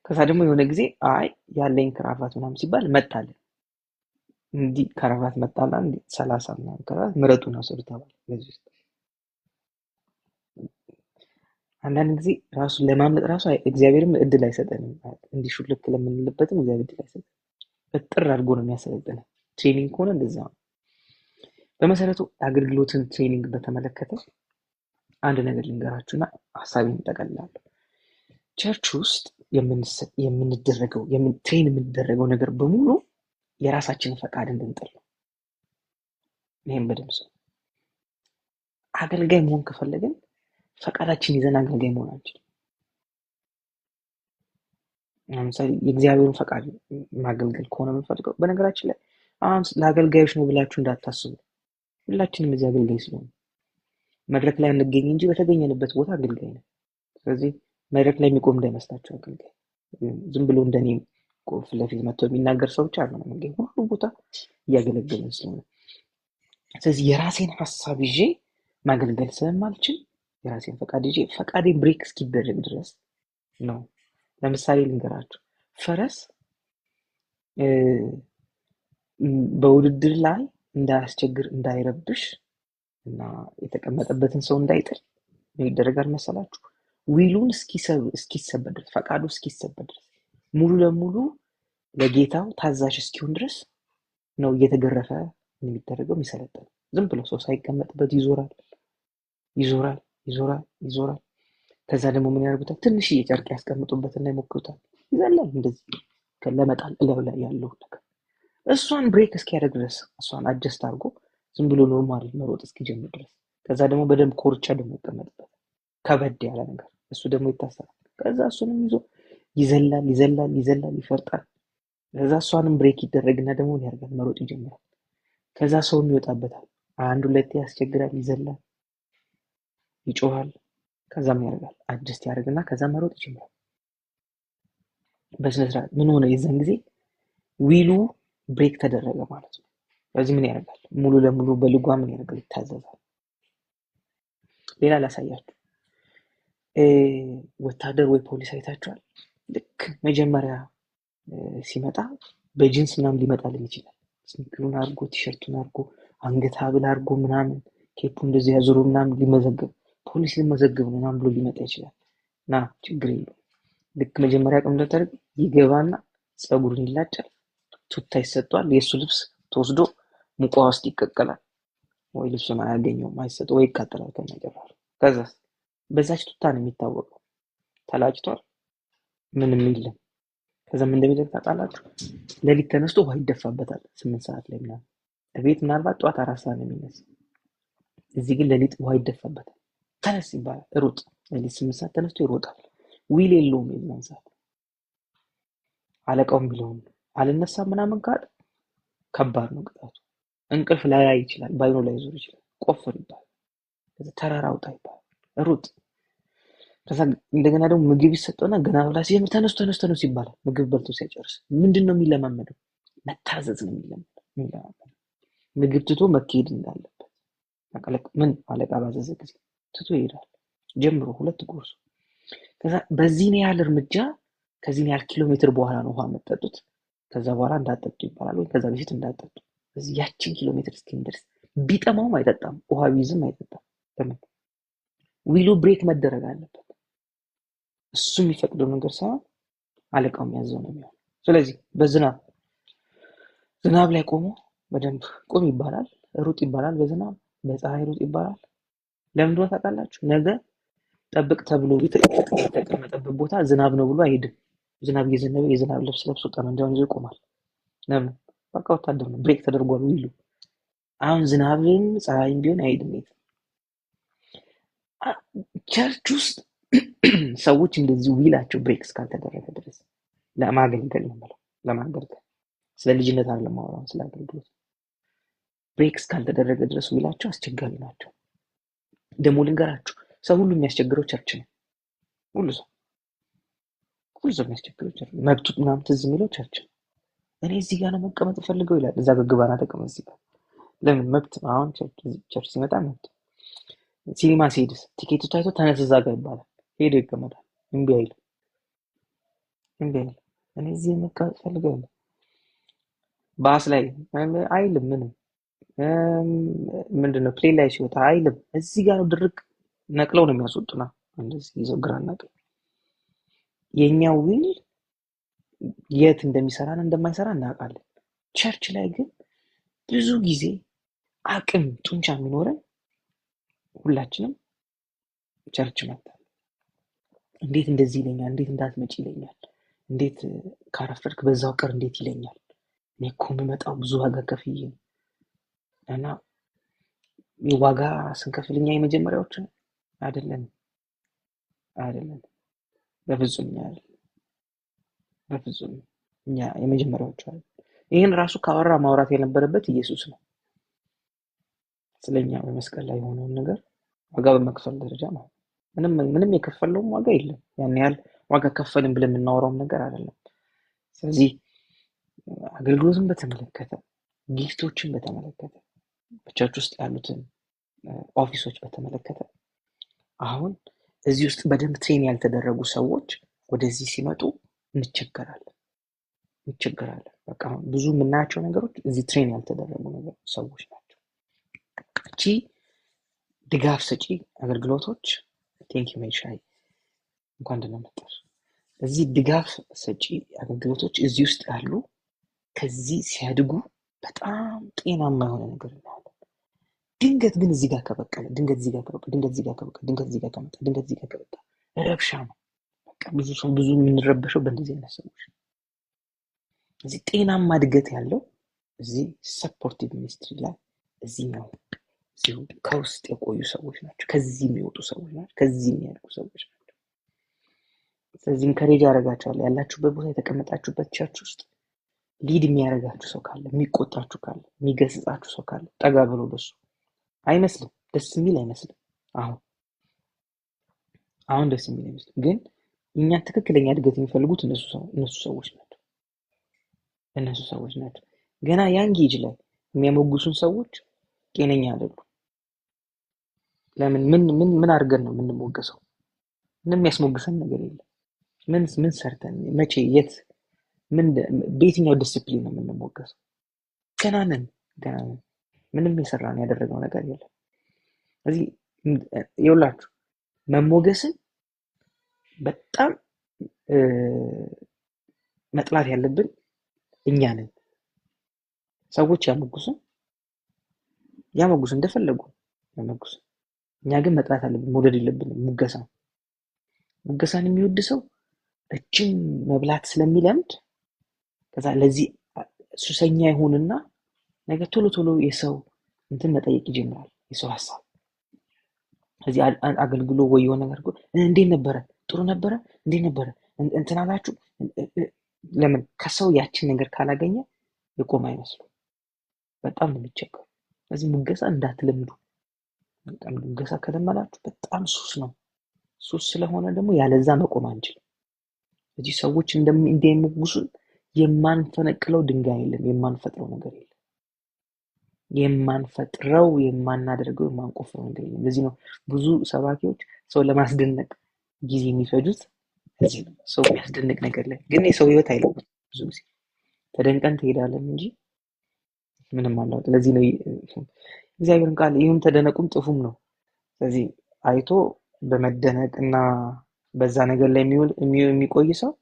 A: ከዛ ደግሞ የሆነ ጊዜ አይ ያለኝ ክራቫት ምናምን ሲባል መጣልን እንዲህ ክራቫት መጣላ እንዲህ 30 ምናምን ክራቫት ምረጡን አስሩ ተባለ። ለዚህ ውስጥ አንዳንድ ጊዜ ራሱ ለማምለጥ ራሱ እግዚአብሔርም እድል አይሰጠንም። እንዲህ ሹልክ ለምንልበትም እግዚአብሔር እድል አይሰጠንም። እጥር አድርጎ ነው የሚያሰለጥነን። ትሬኒንግ ከሆነ እንደዛ ነው። በመሰረቱ አገልግሎትን ትሬኒንግ በተመለከተ አንድ ነገር ልንገራችሁና ሀሳቤን እጠቀልላለሁ። ቸርች ውስጥ የምንደረገው ትሬን የምንደረገው ነገር በሙሉ የራሳችንን ፈቃድ እንድንጥል ነው። ይሄን በደንብ ሰው አገልጋይ መሆን ከፈለግን ፈቃዳችን ይዘን አገልጋይ መሆን አንችልም። ለምሳሌ የእግዚአብሔርን ፈቃድ ማገልገል ከሆነ የምንፈልገው፣ በነገራችን ላይ አሁን ለአገልጋዮች ነው ብላችሁ እንዳታስቡ። ሁላችንም እዚህ አገልጋይ ስለሆነ መድረክ ላይ እንገኝ እንጂ በተገኘንበት ቦታ አገልጋይ ነን። ስለዚህ መድረክ ላይ የሚቆም እንዳይመስላችሁ አገልጋይ ዝም ብሎ እንደኔ ፊት ለፊት መጥቶ የሚናገር ሰው ብቻ ነው የምንገኝ። ሁሉም ቦታ እያገለገልን ስለሆነ ስለዚህ የራሴን ሀሳብ ይዤ ማገልገል ስለማልችል የራሴን ፈቃድ ይዤ ፈቃዴን ብሬክ እስኪደረግ ድረስ ነው። ለምሳሌ ልንገራችሁ፣ ፈረስ በውድድር ላይ እንዳያስቸግር እንዳይረብሽ እና የተቀመጠበትን ሰው እንዳይጥል ምን ይደረጋል መሰላችሁ? ዊሉን እስኪሰበር ድረስ ፈቃዱ እስኪሰበር ድረስ ሙሉ ለሙሉ ለጌታው ታዛዥ እስኪሆን ድረስ ነው እየተገረፈ የሚደረገው የሚሰለጠነው። ዝም ብሎ ሰው ሳይቀመጥበት ይዞራል ይዞራል ይዞራል ይዞራል። ከዛ ደግሞ ምን ያደርጉታል? ትንሽዬ ጨርቅ ያስቀምጡበትና ይሞክሩታል። ይዘላል እንደዚህ ለመጣል እላዩ ላይ ያለው ነገር እሷን ብሬክ እስኪያደርግ ድረስ እሷን አጀስት አድርጎ ዝም ብሎ ኖርማል መሮጥ እስኪጀምር ድረስ። ከዛ ደግሞ በደንብ ኮርቻ ደግሞ ይቀመጥበት ከበድ ያለ ነገር እሱ ደግሞ ይታሰራል። ከዛ እሱንም ይዞ ይዘላል ይዘላል ይዘላል ይፈርጣል። ከዛ እሷንም ብሬክ ይደረግና ደግሞ ያርጋል መሮጥ ይጀምራል። ከዛ ሰውም ይወጣበታል። አንድ ሁለቴ ያስቸግራል፣ ይዘላል፣ ይጮሃል። ከዛም ያርጋል አጀስት ያደርግና ከዛ መሮጥ ይጀምራል በስነ ስርዓት። ምን ሆነ? የዛን ጊዜ ዊሉ ብሬክ ተደረገ ማለት ነው። ስለዚህ ምን ያደርጋል? ሙሉ ለሙሉ በልጓ ምን ያደርጋል? ይታዘዛል። ሌላ ላሳያችሁ። ወታደር ወይ ፖሊስ አይታችኋል? ልክ መጀመሪያ ሲመጣ በጂንስ ምናምን ሊመጣልን ይችላል። ስኒከሩን አድርጎ ቲሸርቱን አድርጎ አንገት ሀብል አድርጎ ምናምን ኬፑ እንደዚህ ያዙሩ ምናምን ሊመዘገብ ፖሊስ ሊመዘገብ ነው ምናምን ብሎ ሊመጣ ይችላል። እና ችግር የለውም። ልክ መጀመሪያ ቀን እንደተደረገ ይገባና ፀጉሩን ይላጫል፣ ቱታ ይሰጧል። የእሱ ልብስ ተወስዶ ሙቋ ውስጥ ይቀቀላል። ወይ ልብሱን አያገኘውም አይሰጠው ወይ ይቃጠላል ከነገራል። ከዛ በዛች ቱታ ነው የሚታወቀው። ተላጭቷል ምንም የለም። ከዛ ምን እንደሚደረግ ታውቃላችሁ? ሌሊት ተነስቶ ውሃ ይደፋበታል 8 ሰዓት ላይ ምናምን። እቤት ምናልባት ጠዋት 4 ሰዓት ነው የሚነሳው። እዚህ ግን ሌሊት ውሃ ይደፋበታል። ተነስ ይባላል፣ ሩጥ። ሌሊት 8 ሰዓት ተነስቶ ይሮጣል። ዊል የለውም የዛን ሰዓት። አለቃውም ቢለውም አልነሳም ምናምን ካለ ከባድ ነው ቅጣቱ። እንቅልፍ ላይ ይችላል፣ ባይኑ ላይ ዞር ይችላል። ቆፍር ይባላል። ከዛ ተራራ ውጣ ይባላል፣ ሩጥ። ከዛ እንደገና ደግሞ ምግብ ይሰጠውና ገና ብላ ሲጀምር ተነስቶ ይባላል። ምግብ በልቶ ሲጨርስ ምንድነው የሚለማመደው? መታዘዝ ነው የሚለማመደው። ምግብ ትቶ መካሄድ እንዳለበት ምን አለቃ ባዘዘ ጊዜ ትቶ ይሄዳል። ጀምሮ 2 ጉርሱ። ከዛ በዚህ ነው ያህል እርምጃ ከዚህ ነው ያህል ኪሎ ሜትር በኋላ ነው ውሃ መጠጡት። ከዛ በኋላ እንዳጠጡ ይባላል፣ ወይ ከዛ በፊት እንዳጠጡ። በዚህ ያችን ኪሎ ሜትር እስኪደርስ ቢጠማውም አይጠጣም፣ ውሃ ቢይዝም አይጠጣም። ለምን? ዊሉ ብሬክ መደረግ አለበት። እሱ የሚፈቅደው ነገር ሳይሆን አለቃው የሚያዘው ነው የሚሆነው። ስለዚህ ዝናብ ላይ ቆሞ በደንብ ቁም ይባላል፣ ሩጥ ይባላል፣ በዝናብ በፀሐይ ሩጥ ይባላል። ለምን እንደሆነ ታውቃላችሁ? ነገ ጠብቅ ተብሎ የተቀመጠበት ቦታ ዝናብ ነው ብሎ አይሄድም። ዝናብ እየዘነበ የዝናብ ልብስ ለብሶ ጠመንጃውን ይዞ ይቆማል። ለምን? በቃ ወታደር ነው። ብሬክ ተደርጓል ዊሉ። አሁን ዝናብም ፀሐይም ቢሆን አይሄድም የትም። ቸርች ውስጥ ሰዎች እንደዚህ ዊላቸው ብሬክ እስካልተደረገ ድረስ ለማገልገል ነው የምለው፣ ለማገልገል ስለ ልጅነት አይደለም ማውራው፣ ስለ አገልግሎት ብሬክ እስካልተደረገ ድረስ ዊላቸው አስቸጋሪ ናቸው። ደግሞ ልንገራችሁ፣ ሰው ሁሉ የሚያስቸግረው ቸርች ነው። ሁሉ ሰው የሚያስቸግረው ቸርች ነው። መብቱ ምናምን ትዝ የሚለው ቸርች ነው። እኔ እዚህ ጋር ነው መቀመጥ ፈልገው ይላል። እዛ ግባና ተቀመጥ እዚህ ጋር። ለምን? መብት ነው። አሁን ቸርች ሲመጣ መብት። ሲኒማ ሲሄድስ ቲኬቱ ታይቶ ተነስ እዛ ጋር ይባላል። ሄዶ ይቀመጣል። እምቢ አይልም። እኔ እዚህ መቀመጥ ፈልገው ይላል። ባስ ላይ አይልም ምንም። ምንድነው ፕሌን ላይ ሲወጣ አይልም። እዚህ ጋር ነው ድርቅ ነቅለው ነው የሚያስወጡና እንደዚህ ይዘው ግራና ቀኝ። የኛ ዊል የት እንደሚሰራና እንደማይሰራ እናውቃለን። ቸርች ላይ ግን ብዙ ጊዜ አቅም ጡንቻ የሚኖረን ሁላችንም ቸርች መጣል። እንዴት እንደዚህ ይለኛል፣ እንዴት እንዳትመጪ ይለኛል፣ እንዴት ካረፈድክ በዛው ቀር እንዴት ይለኛል። እኔ እኮ የምመጣው ብዙ ዋጋ ከፍዬ ነው። እና ዋጋ ስንከፍልኛ የመጀመሪያዎች አይደለም በፍጹም እኛ የመጀመሪያዎቹ አይደለም። ይህን ራሱ ካወራ ማውራት የነበረበት ኢየሱስ ነው። ስለኛ በመስቀል ላይ የሆነውን ነገር ዋጋ በመክፈል ደረጃ ነው። ምንም የከፈለውም ዋጋ የለም። ያን ያህል ዋጋ ከፈልን ብለን የምናወራውም ነገር አይደለም። ስለዚህ አገልግሎትን በተመለከተ፣ ጊፍቶችን በተመለከተ፣ በቸርች ውስጥ ያሉትን ኦፊሶች በተመለከተ አሁን እዚህ ውስጥ በደንብ ትሬን ያልተደረጉ ሰዎች ወደዚህ ሲመጡ እንቸገራለን። በቃ ብዙ የምናያቸው ነገሮች እዚህ ትሬን ያልተደረጉ ሰዎች ናቸው። እቺ ድጋፍ ሰጪ አገልግሎቶች ቴንኪው ሜሻይ እንኳን ደህና መጣሽ። እዚህ ድጋፍ ሰጪ አገልግሎቶች እዚህ ውስጥ ያሉ ከዚህ ሲያድጉ በጣም ጤናማ የሆነ ነገር እናያለን። ድንገት ግን እዚህ ጋር ከበቀለ፣ ድንገት እዚህ ጋር ከበቀለ፣ ድንገት እዚህ ጋር ከበቀለ፣ ድንገት እዚህ ጋር ከመጣ፣ ድንገት እዚህ ጋር ከበቀለ ረብሻ ነው። በቃ ብዙ የምንረበሸው በእንደዚህ አይነት ሰዎች ነው። እዚህ ጤናማ እድገት ያለው እዚህ ሰፖርቲቭ ሚኒስትሪ ላይ እዚህኛው እዚሁ ከውስጥ የቆዩ ሰዎች ናቸው። ከዚህ የሚወጡ ሰዎች ናቸው። ከዚህ የሚያድጉ ሰዎች ናቸው። ስለዚህ ኢንከሬጅ ያደርጋችኋል። ያላችሁበት ቦታ የተቀመጣችሁበት ቸርች ውስጥ ሊድ የሚያደርጋችሁ ሰው ካለ፣ የሚቆጣችሁ ካለ፣ የሚገስጻችሁ ሰው ካለ ጠጋ ብሎ በሱ አይመስልም፣ ደስ የሚል አይመስልም። አሁን ደስ የሚል አይመስልም። ግን እኛ ትክክለኛ እድገት የሚፈልጉት እነሱ ሰዎች ናቸው። ገና ያን ጌጅ ላይ የሚያሞግሱን ሰዎች ጤነኛ አይደሉም። ለምን? ምን አድርገን ነው የምንሞገሰው? ምንም የሚያስሞግሰን ነገር የለም። ምን ሰርተን፣ መቼ፣ የት፣ በየትኛው ዲስፕሊን ነው የምንሞገሰው? ገና ነን። ምንም የሰራን ያደረገው ነገር የለም። እዚህ ይኸውላችሁ መሞገስን በጣም መጥላት ያለብን እኛ ነን። ሰዎች ያሞግሱን እንደፈለጉ ያሞግሱን። እኛ ግን መጥላት አለብን፣ መውደድ የለብንም። ሙገሳን የሚወድ ሰው እጅም መብላት ስለሚለምድ ከዛ ለዚህ ሱሰኛ ይሆንና ነገር ቶሎ የሰው እንትን መጠየቅ ይጀምራል፣ የሰው ሀሳብ። ስለዚህ አገልግሎ ወይ የሆነ ነገር እንዴት ነበረ? ጥሩ ነበረ? እንዴት ነበረ? እንትን አላችሁ? ለምን? ከሰው ያችን ነገር ካላገኘ የቆመ አይመስሉም። በጣም ነው የሚቸገሩ። ስለዚህ ሙገሳ እንዳትለምዱ። በጣም ሙገሳ ከለመዳችሁ በጣም ሱስ ነው። ሱስ ስለሆነ ደግሞ ያለዛ መቆም አንችልም። ስለዚህ ሰዎች እንደሚሞግሱን የማንፈነቅለው ድንጋይ የለም፣ የማንፈጥረው ነገር የለም። የማንፈጥረው፣ የማናደርገው፣ የማንቆፍረው ነገር የለም። ለዚህ ነው ብዙ ሰባኪዎች ሰው ለማስደነቅ ጊዜ የሚፈጁት። እዚህ ነው ሰው የሚያስደንቅ ነገር ላይ ግን የሰው ህይወት አይለውጥም። ብዙ ጊዜ ተደንቀን ትሄዳለን እንጂ ምንም አላውጥ። ለዚህ ነው እግዚአብሔርን ቃል ይሁን ተደነቁም ጥፉም ነው። ስለዚህ አይቶ በመደነቅ እና በዛ ነገር ላይ የሚቆይ ሰው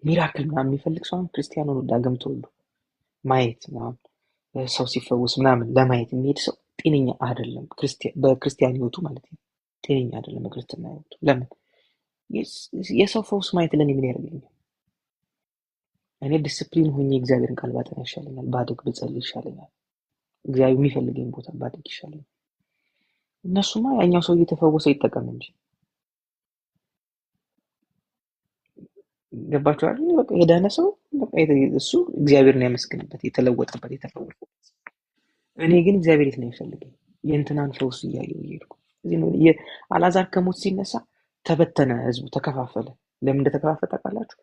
A: ሚራክል ምናምን የሚፈልግ ሰው ክርስቲያን ሆኖ ዳግም ተወልዶ ማየት ምናምን ሰው ሲፈወስ ምናምን ለማየት የሚሄድ ሰው ጤነኛ አይደለም። በክርስቲያን ህይወቱ ማለት ነው ጤነኛ አይደለም በክርስትና ህይወቱ። ለምን? የሰው ፈውስ ማየት ለእኔ ምን ያደርግልኛል? እኔ ዲስፕሊን ሆኜ እግዚአብሔርን ቃል ባጠና ይሻለኛል፣ ባድግ ብጸልይ ይሻለኛል፣ እግዚአብሔር የሚፈልገኝ ቦታ ባድግ ይሻለኛል። እነሱማ ያኛው ሰው እየተፈወሰ ይጠቀም እንጂ። ገባችሁ አይደል? በቃ የዳነ ሰው በቃ እሱ እግዚአብሔርን ያመስግንበት፣ የተለወጠበት፣ የተፈወሰበት። እኔ ግን እግዚአብሔር የት ነው የሚፈልገኝ? የእንትናን ፈውስ እያየሁ እየሄድኩ እዚህ ነው። አልዓዛር ከሞት ሲነሳ ተበተነ፣ ህዝቡ ተከፋፈለ። ለምን እንደተከፋፈለ ታውቃላችሁ?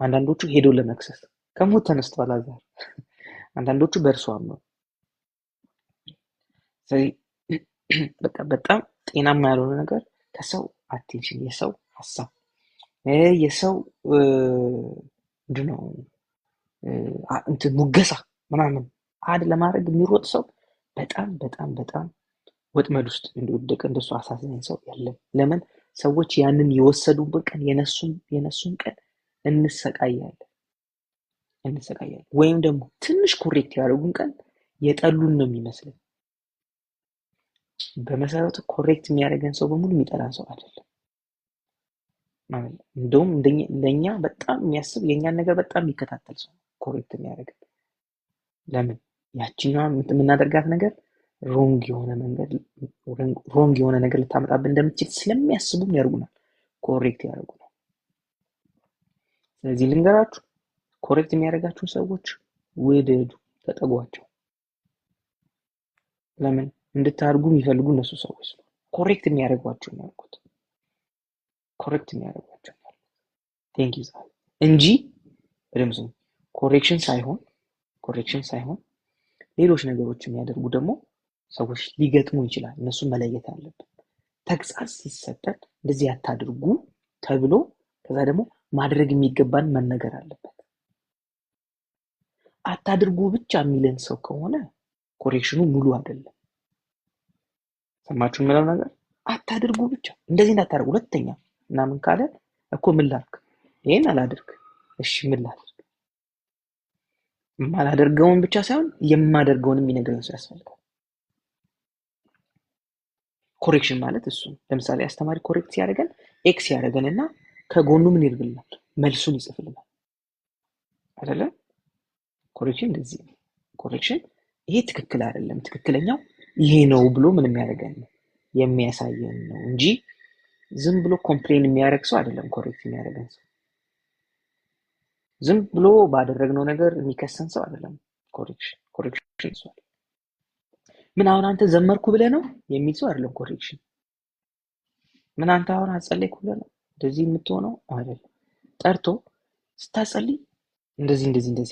A: አንዳንዶቹ ሄዶ ለመክሰስ ከሞት ተነስቷል አልዓዛር፣ አንዳንዶቹ በእርሱ አምነው። ስለዚህ በቃ በጣም ጤናማ ያልሆነ ነገር ከሰው አቴንሽን፣ የሰው ሀሳብ፣ የሰው ምንድነው እንትን ሙገሳ ምናምን አድ ለማድረግ የሚሮጥ ሰው በጣም በጣም በጣም ወጥመድ ውስጥ እንደወደቀ እንደሱ አሳዝነኝ ሰው የለም። ለምን ሰዎች ያንን የወሰዱብን ቀን የነሱን ቀን እንሰቃያለን። ወይም ደግሞ ትንሽ ኮሬክት ያደረጉን ቀን የጠሉን ነው የሚመስለን። በመሰረቱ ኮሬክት የሚያደርገን ሰው በሙሉ የሚጠላን ሰው አይደለም። እንደውም ለእኛ በጣም የሚያስብ የእኛን ነገር በጣም የሚከታተል ሰው ኮሬክት የሚያደርገን። ለምን ያችኛዋን የምናደርጋት ነገር ሮንግ የሆነ ነገር ልታመጣብን እንደምትችል ስለሚያስቡም ያደርጉናል፣ ኮሬክት ያደርጉናል። ስለዚህ ልንገራችሁ፣ ኮሬክት የሚያደርጋችሁን ሰዎች ውደዱ፣ ተጠጓቸው። ለምን እንድታድጉ የሚፈልጉ እነሱ ሰዎች ነው። ኮሬክት የሚያደርጓቸው ነው ያልኩት፣ ኮሬክት የሚያደርጓቸው ነው ያልኩት። ቴንክ ዩ እንጂ በደምብ ኮሬክሽን ሳይሆን ሌሎች ነገሮች የሚያደርጉ ደግሞ ሰዎች ሊገጥሙ ይችላል። እነሱን መለየት አለብን። ተግሳጽ ሲሰጠን እንደዚህ አታድርጉ ተብሎ ከዛ ደግሞ ማድረግ የሚገባን መነገር አለበት። አታድርጉ ብቻ የሚለን ሰው ከሆነ ኮሬክሽኑ ሙሉ አይደለም። ሰማችሁ የምለው ነገር? አታድርጉ ብቻ እንደዚህ እንዳታደርጉ ሁለተኛ ምናምን ካለ እኮ ምን ላድርግ? ይሄን አላድርግ። እሺ ምን ላድርግ? የማላደርገውን ብቻ ሳይሆን የማደርገውን የሚነግረን ሰው ያስፈልጋል። ኮሬክሽን ማለት እሱ ነው። ለምሳሌ አስተማሪ ኮሬክት ሲያደርገን ኤክስ ያደርገንና ከጎኑ ምን ይልብልናል? መልሱን ይጽፍልናል አይደለ? ኮሬክሽን እንደዚህ ነው። ኮሬክሽን ይሄ ትክክል አይደለም፣ ትክክለኛው ይሄ ነው ብሎ ምን የሚያደርገን ነው የሚያሳየን ነው እንጂ ዝም ብሎ ኮምፕሌን የሚያደርግ ሰው አይደለም። ኮሬክት የሚያደርገን ሰው ዝም ብሎ ባደረግነው ነገር የሚከሰን ሰው አይደለም። ኮሬክሽን ሰው ምን አሁን አንተ ዘመርኩ ብለህ ነው የሚል ሰው አይደለም። ኮሬክሽን ምን አንተ አሁን አጸለይኩ ብለህ ነው እንደዚህ የምትሆነው አይደለም። ጠርቶ ስታጸልይ እንደዚህ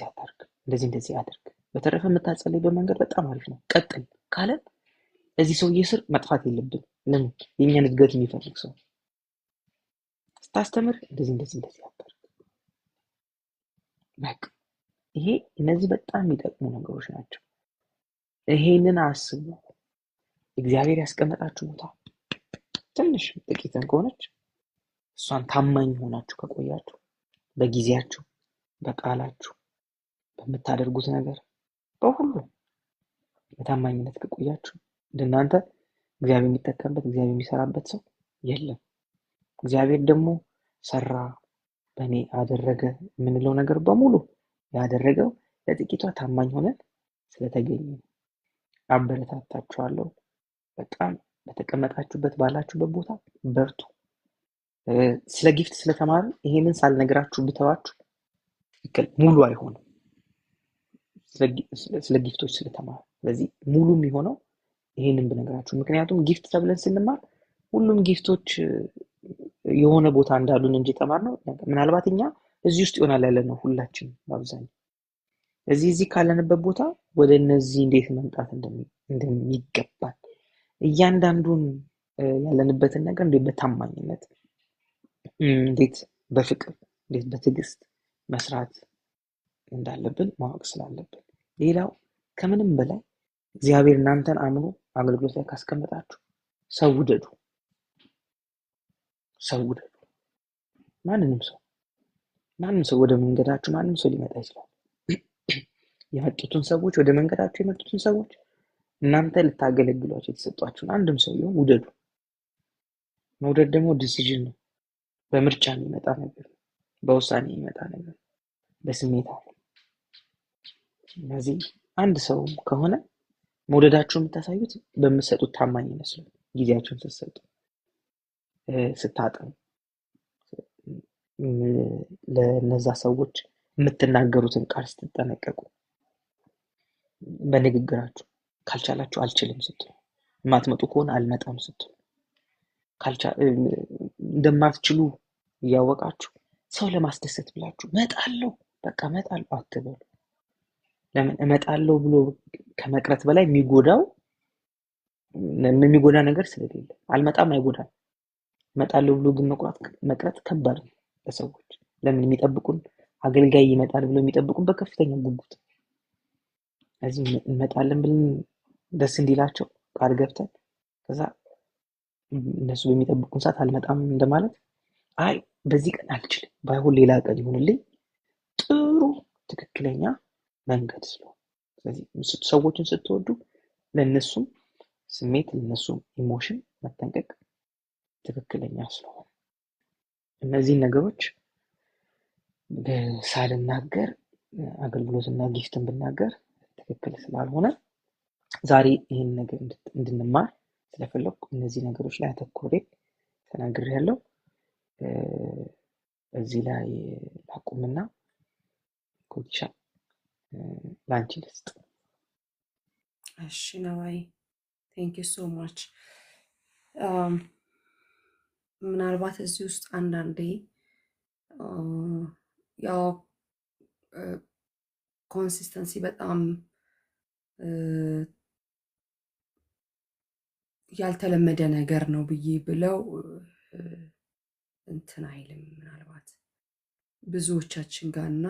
A: አታርግ፣ እንደዚህ አድርግ። በተረፈ የምታጸልይበት መንገድ በጣም አሪፍ ነው፣ ቀጥል ካለ እዚህ ሰውዬ ስር መጥፋት የለብን። ለምን የኛን እድገት የሚፈልግ ሰው ስታስተምር እንደዚህ አታርግ። በቃ ይሄ እነዚህ በጣም የሚጠቅሙ ነገሮች ናቸው። ይሄንን አስቡ። እግዚአብሔር ያስቀመጣችሁ ቦታ ትንሽ ጥቂትን ከሆነች እሷን ታማኝ ሆናችሁ ከቆያችሁ በጊዜያችሁ፣ በቃላችሁ፣ በምታደርጉት ነገር በሁሉ በታማኝነት ከቆያችሁ እንደናንተ እግዚአብሔር የሚጠቀምበት እግዚአብሔር የሚሰራበት ሰው የለም። እግዚአብሔር ደግሞ ሰራ በእኔ አደረገ የምንለው ነገር በሙሉ ያደረገው ለጥቂቷ ታማኝ ሆነን ስለተገኘ። አበረታታችኋለሁ። በጣም በተቀመጣችሁበት ባላችሁበት ቦታ በርቱ። ስለ ጊፍት ስለተማርን ይሄንን ሳልነግራችሁ ብተዋችሁ ሙሉ አይሆንም። ስለ ጊፍቶች ስለተማርን ስለዚህ ሙሉ የሚሆነው ይሄንን ብነግራችሁ። ምክንያቱም ጊፍት ተብለን ስንማር ሁሉም ጊፍቶች የሆነ ቦታ እንዳሉን እንጂ ተማርነው ምናልባት እኛ እዚህ ውስጥ ይሆናል ያለነው ሁላችን በአብዛኛው እዚህ ካለንበት ቦታ ወደ እነዚህ እንዴት መምጣት እንደሚገባን እያንዳንዱን ያለንበትን ነገር እንዴት በታማኝነት እንዴት በፍቅር እንዴት በትዕግስት መስራት እንዳለብን ማወቅ ስላለብን። ሌላው ከምንም በላይ እግዚአብሔር እናንተን አምኖ አገልግሎት ላይ ካስቀመጣችሁ ሰው ውደዱ። ማንም ሰው ወደ መንገዳችሁ ማንም ሰው ሊመጣ ይችላል። የመጡትን ሰዎች ወደ መንገዳችሁ የመጡትን ሰዎች እናንተ ልታገለግሏቸው የተሰጧችሁን አንድም ሰው ይሁን ውደዱ። መውደድ ደግሞ ዲሲዥን ነው። በምርጫ የሚመጣ ነገር፣ በውሳኔ የሚመጣ ነገር፣ በስሜት አለ። ስለዚህ አንድ ሰው ከሆነ መውደዳችሁን የምታሳዩት በምትሰጡት ታማኝነት ነው። ጊዜያችሁን ስትሰጡ፣ ስታጠኑ፣ ለነዛ ሰዎች የምትናገሩትን ቃል ስትጠነቀቁ፣ በንግግራችሁ ካልቻላችሁ አልችልም ስትሉ፣ የማትመጡ ከሆነ አልመጣም ስትሉ፣ እንደማትችሉ እያወቃችሁ ሰው ለማስደሰት ብላችሁ እመጣለሁ በቃ እመጣለሁ አትበሉ። ለምን እመጣለሁ ብሎ ከመቅረት በላይ የሚጎዳ ነገር ስለሌለ፣ አልመጣም አይጎዳም። እመጣለሁ ብሎ ግን መቅረት ከባድ ነው ለሰዎች። ለምን የሚጠብቁን አገልጋይ ይመጣል ብሎ የሚጠብቁን በከፍተኛ ጉጉት። ስለዚህ እንመጣለን ብለን ደስ እንዲላቸው ቃል ገብተን ከዛ እነሱ በሚጠብቁን ሰዓት አልመጣም እንደማለት፣ አይ በዚህ ቀን አልችልም ባይሆን ሌላ ቀን ይሁንልኝ፣ ጥሩ ትክክለኛ መንገድ ስለሆነ። ስለዚህ ሰዎችን ስትወዱ ለነሱም ስሜት ለነሱም ኢሞሽን መጠንቀቅ ትክክለኛ ስለሆነ እነዚህን ነገሮች ሳልናገር አገልግሎትና ጊፍትን ብናገር ትክክል ስላልሆነ ዛሬ ይህን ነገር እንድንማር ስለፈለኩ እነዚህ ነገሮች ላይ አተኮሬ ተናግሬያለሁ። እዚህ ላይ ላቁምና ኮቻ ላንቺ ልስጥ።
B: እሺ ነዋይ ቴንክ ዩ ሶ ማች። ምናልባት እዚህ ውስጥ አንዳንዴ ያው ኮንሲስተንሲ በጣም ያልተለመደ ነገር ነው ብዬ ብለው እንትን አይልም ምናልባት ብዙዎቻችን ጋር እና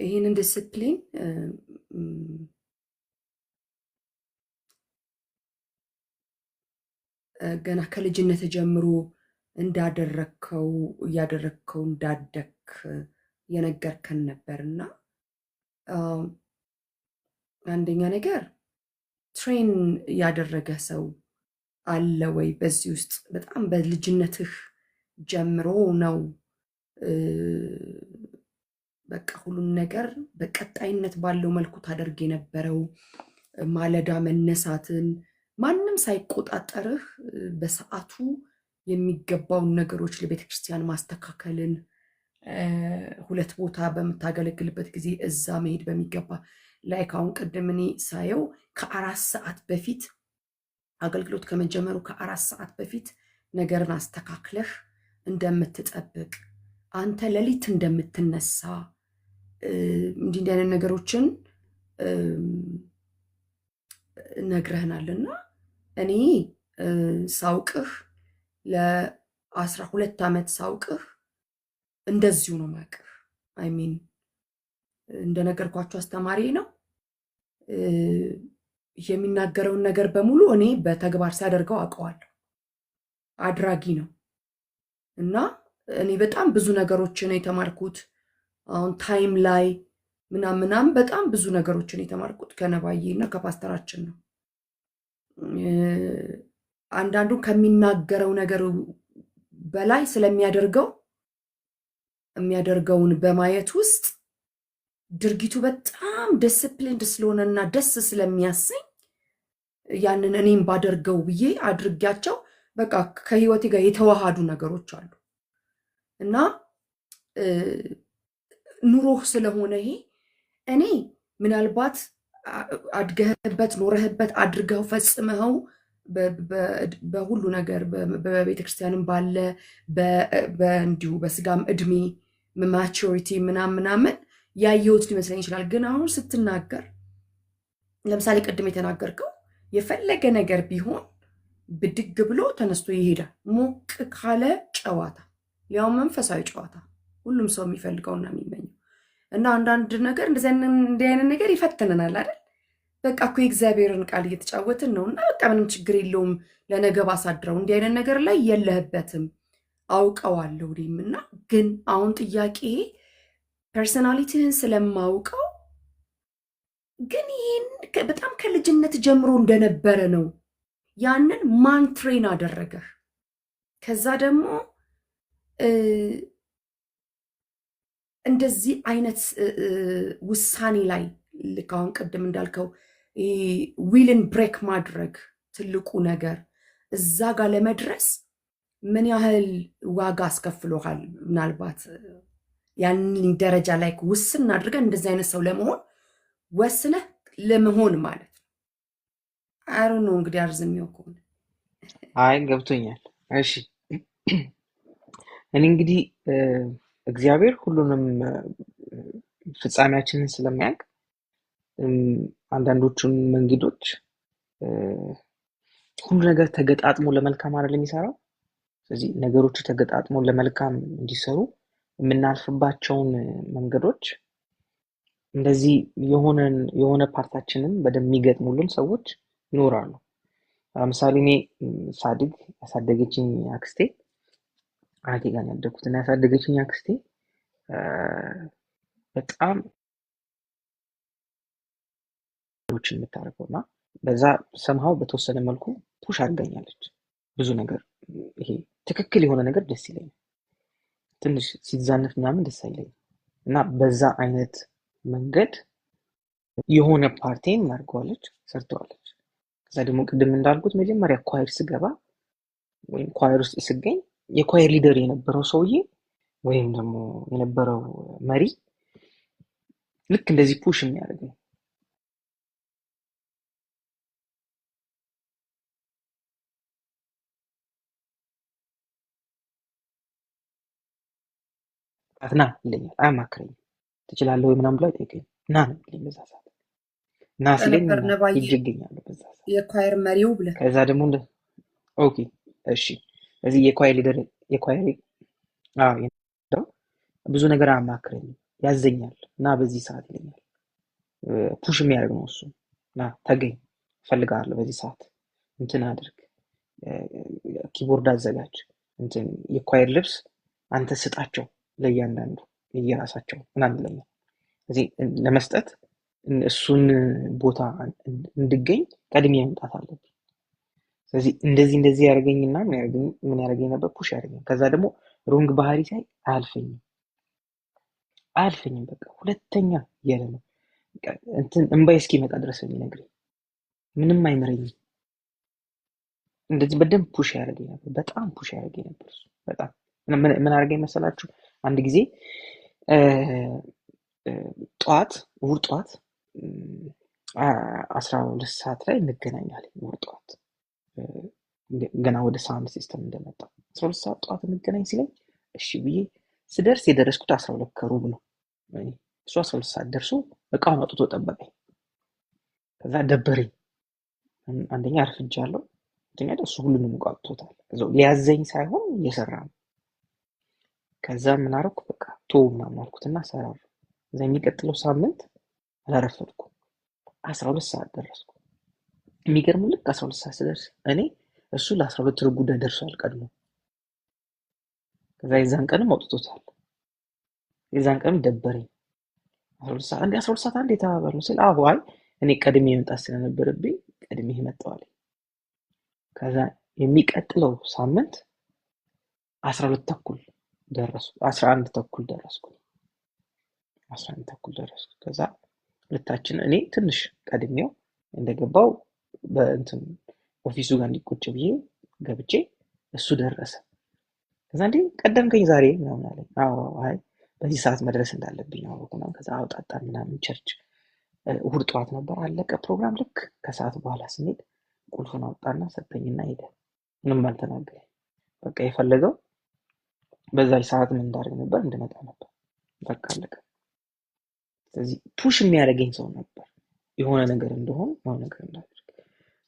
B: ይህንን ዲስፕሊን ገና ከልጅነት ጀምሮ እያደረግከው እንዳደግ የነገርከን ነበርና አንደኛ ነገር ትሬን ያደረገ ሰው አለ ወይ? በዚህ ውስጥ በጣም በልጅነትህ ጀምሮ ነው በቃ ሁሉን ነገር በቀጣይነት ባለው መልኩ ታደርግ የነበረው? ማለዳ መነሳትን ማንም ሳይቆጣጠርህ በሰዓቱ የሚገባውን ነገሮች ለቤተክርስቲያን ማስተካከልን፣ ሁለት ቦታ በምታገለግልበት ጊዜ እዛ መሄድ በሚገባ ላይ አሁን ቅድም እኔ ሳየው ከ4 ሰዓት በፊት አገልግሎት ከመጀመሩ ከ4 ሰዓት በፊት ነገርን አስተካክለህ እንደምትጠብቅ፣ አንተ ሌሊት እንደምትነሳ እንዲህ አይነት ነገሮችን ነግረህናልና እኔ ሳውቅህ ለ12 ዓመት ሳውቅህ እንደዚሁ ነው ማቅህ። አይሚን እንደነገርኳችሁ አስተማሪ ነው። የሚናገረውን ነገር በሙሉ እኔ በተግባር ሲያደርገው አውቀዋለሁ። አድራጊ ነው እና እኔ በጣም ብዙ ነገሮችን የተማርኩት አሁን ታይም ላይ ምናምን በጣም ብዙ ነገሮችን የተማርኩት ከነባዬ እና ከፓስተራችን ነው። አንዳንዱ ከሚናገረው ነገር በላይ የሚያደርገውን በማየት ውስጥ ድርጊቱ በጣም ዲስፕሊንድ ስለሆነና ደስ ስለሚያሰኝ ያንን እኔም ባደርገው ብዬ አድርጊያቸው በቃ ከህይወቴ ጋር የተዋሃዱ ነገሮች አሉ እና ኑሮህ ስለሆነ ይሄ እኔ ምናልባት አድገህበት ኖረህበት አድርገው ፈጽመው በሁሉ ነገር በቤተክርስቲያንም ባለ እንዲሁ በስጋም እድሜ ማቹሪቲ ምናምን ያየሁት ሊመስለኝ ይችላል። ግን አሁን ስትናገር ለምሳሌ ቅድም የተናገርከው የፈለገ ነገር ቢሆን ብድግ ብሎ ተነስቶ ይሄዳል። ሞቅ ካለ ጨዋታ፣ ያው መንፈሳዊ ጨዋታ ሁሉም ሰው የሚፈልገውና የሚመኘው እና አንዳንድ ነገር እንዲህ አይነት ነገር ይፈትነናል አይደል? በቃ እኮ የእግዚአብሔርን ቃል እየተጫወትን ነው እና በቃ ምንም ችግር የለውም ለነገ ባሳድረው እንዲህ አይነት ነገር ላይ የለህበትም አውቀዋለሁ። እና ግን አሁን ጥያቄ ፐርሰናሊቲህን ስለማውቀው ግን ይህን በጣም ከልጅነት ጀምሮ እንደነበረ ነው። ያንን ማን ትሬን አደረገህ? ከዛ ደግሞ እ፣ እንደዚህ አይነት ውሳኔ ላይ ልክ አሁን ቅድም እንዳልከው ዊልን ብሬክ ማድረግ ትልቁ ነገር እዛ ጋር ለመድረስ ምን ያህል ዋጋ አስከፍሎሃል? ምናልባት ያንን ደረጃ ላይ ውስን አድርገን እንደዚህ አይነት ሰው ለመሆን ወስነህ ለመሆን ማለት ነው። አሩ ነው እንግዲህ አርዝሜው ከሆነ
A: አይ ገብቶኛል። እሺ እኔ እንግዲህ እግዚአብሔር ሁሉንም ፍጻሜያችንን ስለሚያውቅ አንዳንዶቹን መንገዶች ሁሉ ነገር ተገጣጥሞ ለመልካም አይደል የሚሰራው። ስለዚህ ነገሮቹ ተገጣጥሞ ለመልካም እንዲሰሩ የምናልፍባቸውን መንገዶች እንደዚህ የሆነ ፓርታችንን በደንብ የሚገጥሙልን ሰዎች ይኖራሉ። ለምሳሌ እኔ ሳድግ ያሳደገችኝ አክስቴ አያቴ ጋር ነው ያደግኩት እና ያሳደገችኝ አክስቴ በጣም ነገሮችን የምታደርገው እና በዛ ሰምሃው በተወሰነ መልኩ ፑሽ አድርጋኛለች። ብዙ ነገር ይሄ ትክክል የሆነ ነገር ደስ ይለኛል። ትንሽ ሲዛነፍ ምናምን ደስ አይለኝም እና በዛ አይነት መንገድ የሆነ ፓርቴን አድርገዋለች፣ ሰርተዋለች። ከዛ ደግሞ ቅድም እንዳልኩት መጀመሪያ ኳየር ስገባ ወይም ኳየር ውስጥ ስገኝ የኳየር ሊደር የነበረው ሰውዬ ወይም ደግሞ የነበረው መሪ ልክ እንደዚህ ፑሽ የሚያደርግ ነው። ና ይለኛል፣ አያማክረኝም። ትችላለህ ወይ ምናምን ብሎ አይጠይቀኝም። ና ነው የሚለኝ በዛ ሰዓት። ና ሲለኝ
B: ነበር ነባዬ
A: ሂጅ እገኛለሁ በዛ ሰዓት።
B: የኳየር መሪው ብለህ
A: ከዛ ደግሞ ኦኬ እሺ፣ እዚህ የኳየር ሊደር የኳየር ብዙ ነገር አያማክረኝም፣ ያዘኛል እና በዚህ ሰዓት ይለኛል። ፑሽ የሚያደርግ ነው እሱ። እና ተገኝ እፈልግሃለሁ በዚህ ሰዓት እንትን አድርግ፣ ኪቦርድ አዘጋጅ፣ እንትን የኳየር ልብስ አንተ ስጣቸው ለእያንዳንዱ የየራሳቸው ምናምን ይለኛል። እዚህ ለመስጠት እሱን ቦታ እንድገኝ ቀድሜ መምጣት አለብኝ። ስለዚህ እንደዚህ ያደርገኝና ምን ያደርገኝ ነበር? ፑሽ ያደርገኝ። ከዛ ደግሞ ሮንግ ባህሪ ሳይ አያልፈኝም በቃ ሁለተኛ እያለ ነው እንትን እንባይ እስኪመጣ ድረስ የሚነግረኝ፣ ምንም አይምረኝም። እንደዚህ በደንብ ፑሽ ያደርገኝ ነበር፣ በጣም ፑሽ ያደርገኝ ነበር እሱ። በጣም ምን አደረገኝ መሰላችሁ? አንድ ጊዜ እሑድ ጠዋት 12 ሰዓት ላይ እንገናኛለን። እሑድ ጠዋት ገና ወደ ሳውንድ ሲስተም እንደመጣ 12 ሰዓት ጠዋት እንገናኝ ሲለኝ እሺ ብዬ ስደርስ የደረስኩት 12 ከሩብ ነው። እሱ 12 ሰዓት ደርሶ እቃውን አውጥቶ ጠበቀኝ። ከዛ ደበረኝ። አንደኛ አርፍጃለሁ፣ ሁለተኛ እሱ ሁሉንም እቃ አውጥቶታል። ሊያዘኝ ሳይሆን እየሰራ ነው። ከዛ ምን አደረኩ? በቃ ምናምን አልኩትና ሰራሩ። እዛ የሚቀጥለው ሳምንት አላረፈድኩም፣ 12 ሰዓት ደረስኩ። የሚገርም ልክ 12 ሰዓት ስደርስ እኔ እሱ ለ12 ሩብ ጉዳይ ደርሷል ቀድሞ። ከዛ የዛን ቀንም አውጥቶታል። የዛን ቀንም ደበረኝ። 12 ሰዓት አንድ የተባባሉ ስል አይ እኔ ቀድሜ መምጣት ስለነበረብኝ ቀድሜ መጣዋል። ከዛ የሚቀጥለው ሳምንት 12 ተኩል ደረስኩ፣ 11 ተኩል ደረስኩ። ከዛ ሁለታችን እኔ ትንሽ ቀድሜው እንደገባው በእንትን ኦፊሱ ጋር እንዲቆጭ ብዬ ገብቼ እሱ ደረሰ። ከዛ እንዴ ቀደምከኝ ዛሬ ምናምን አለኝ። አይ በዚህ ሰዓት መድረስ እንዳለብኝ አወኩ። ከዛ አውጣጣን ምናምን ቸርች እሑድ ጠዋት ነበር፣ አለቀ ፕሮግራም። ልክ ከሰዓት በኋላ ስንሄድ ቁልፉን አውጣና ሰጠኝና ሄደ። ምንም አልተናገረኝ። በቃ የፈለገው በዛች ሰዓት ምን እንዳደርግ ነበር? እንድመጣ ነበር። በቃ አለቀ። ስለዚህ ፑሽ የሚያደርገኝ ሰው ነበር፣ የሆነ ነገር እንደሆን የሆነ ነገር እንዳደርግ።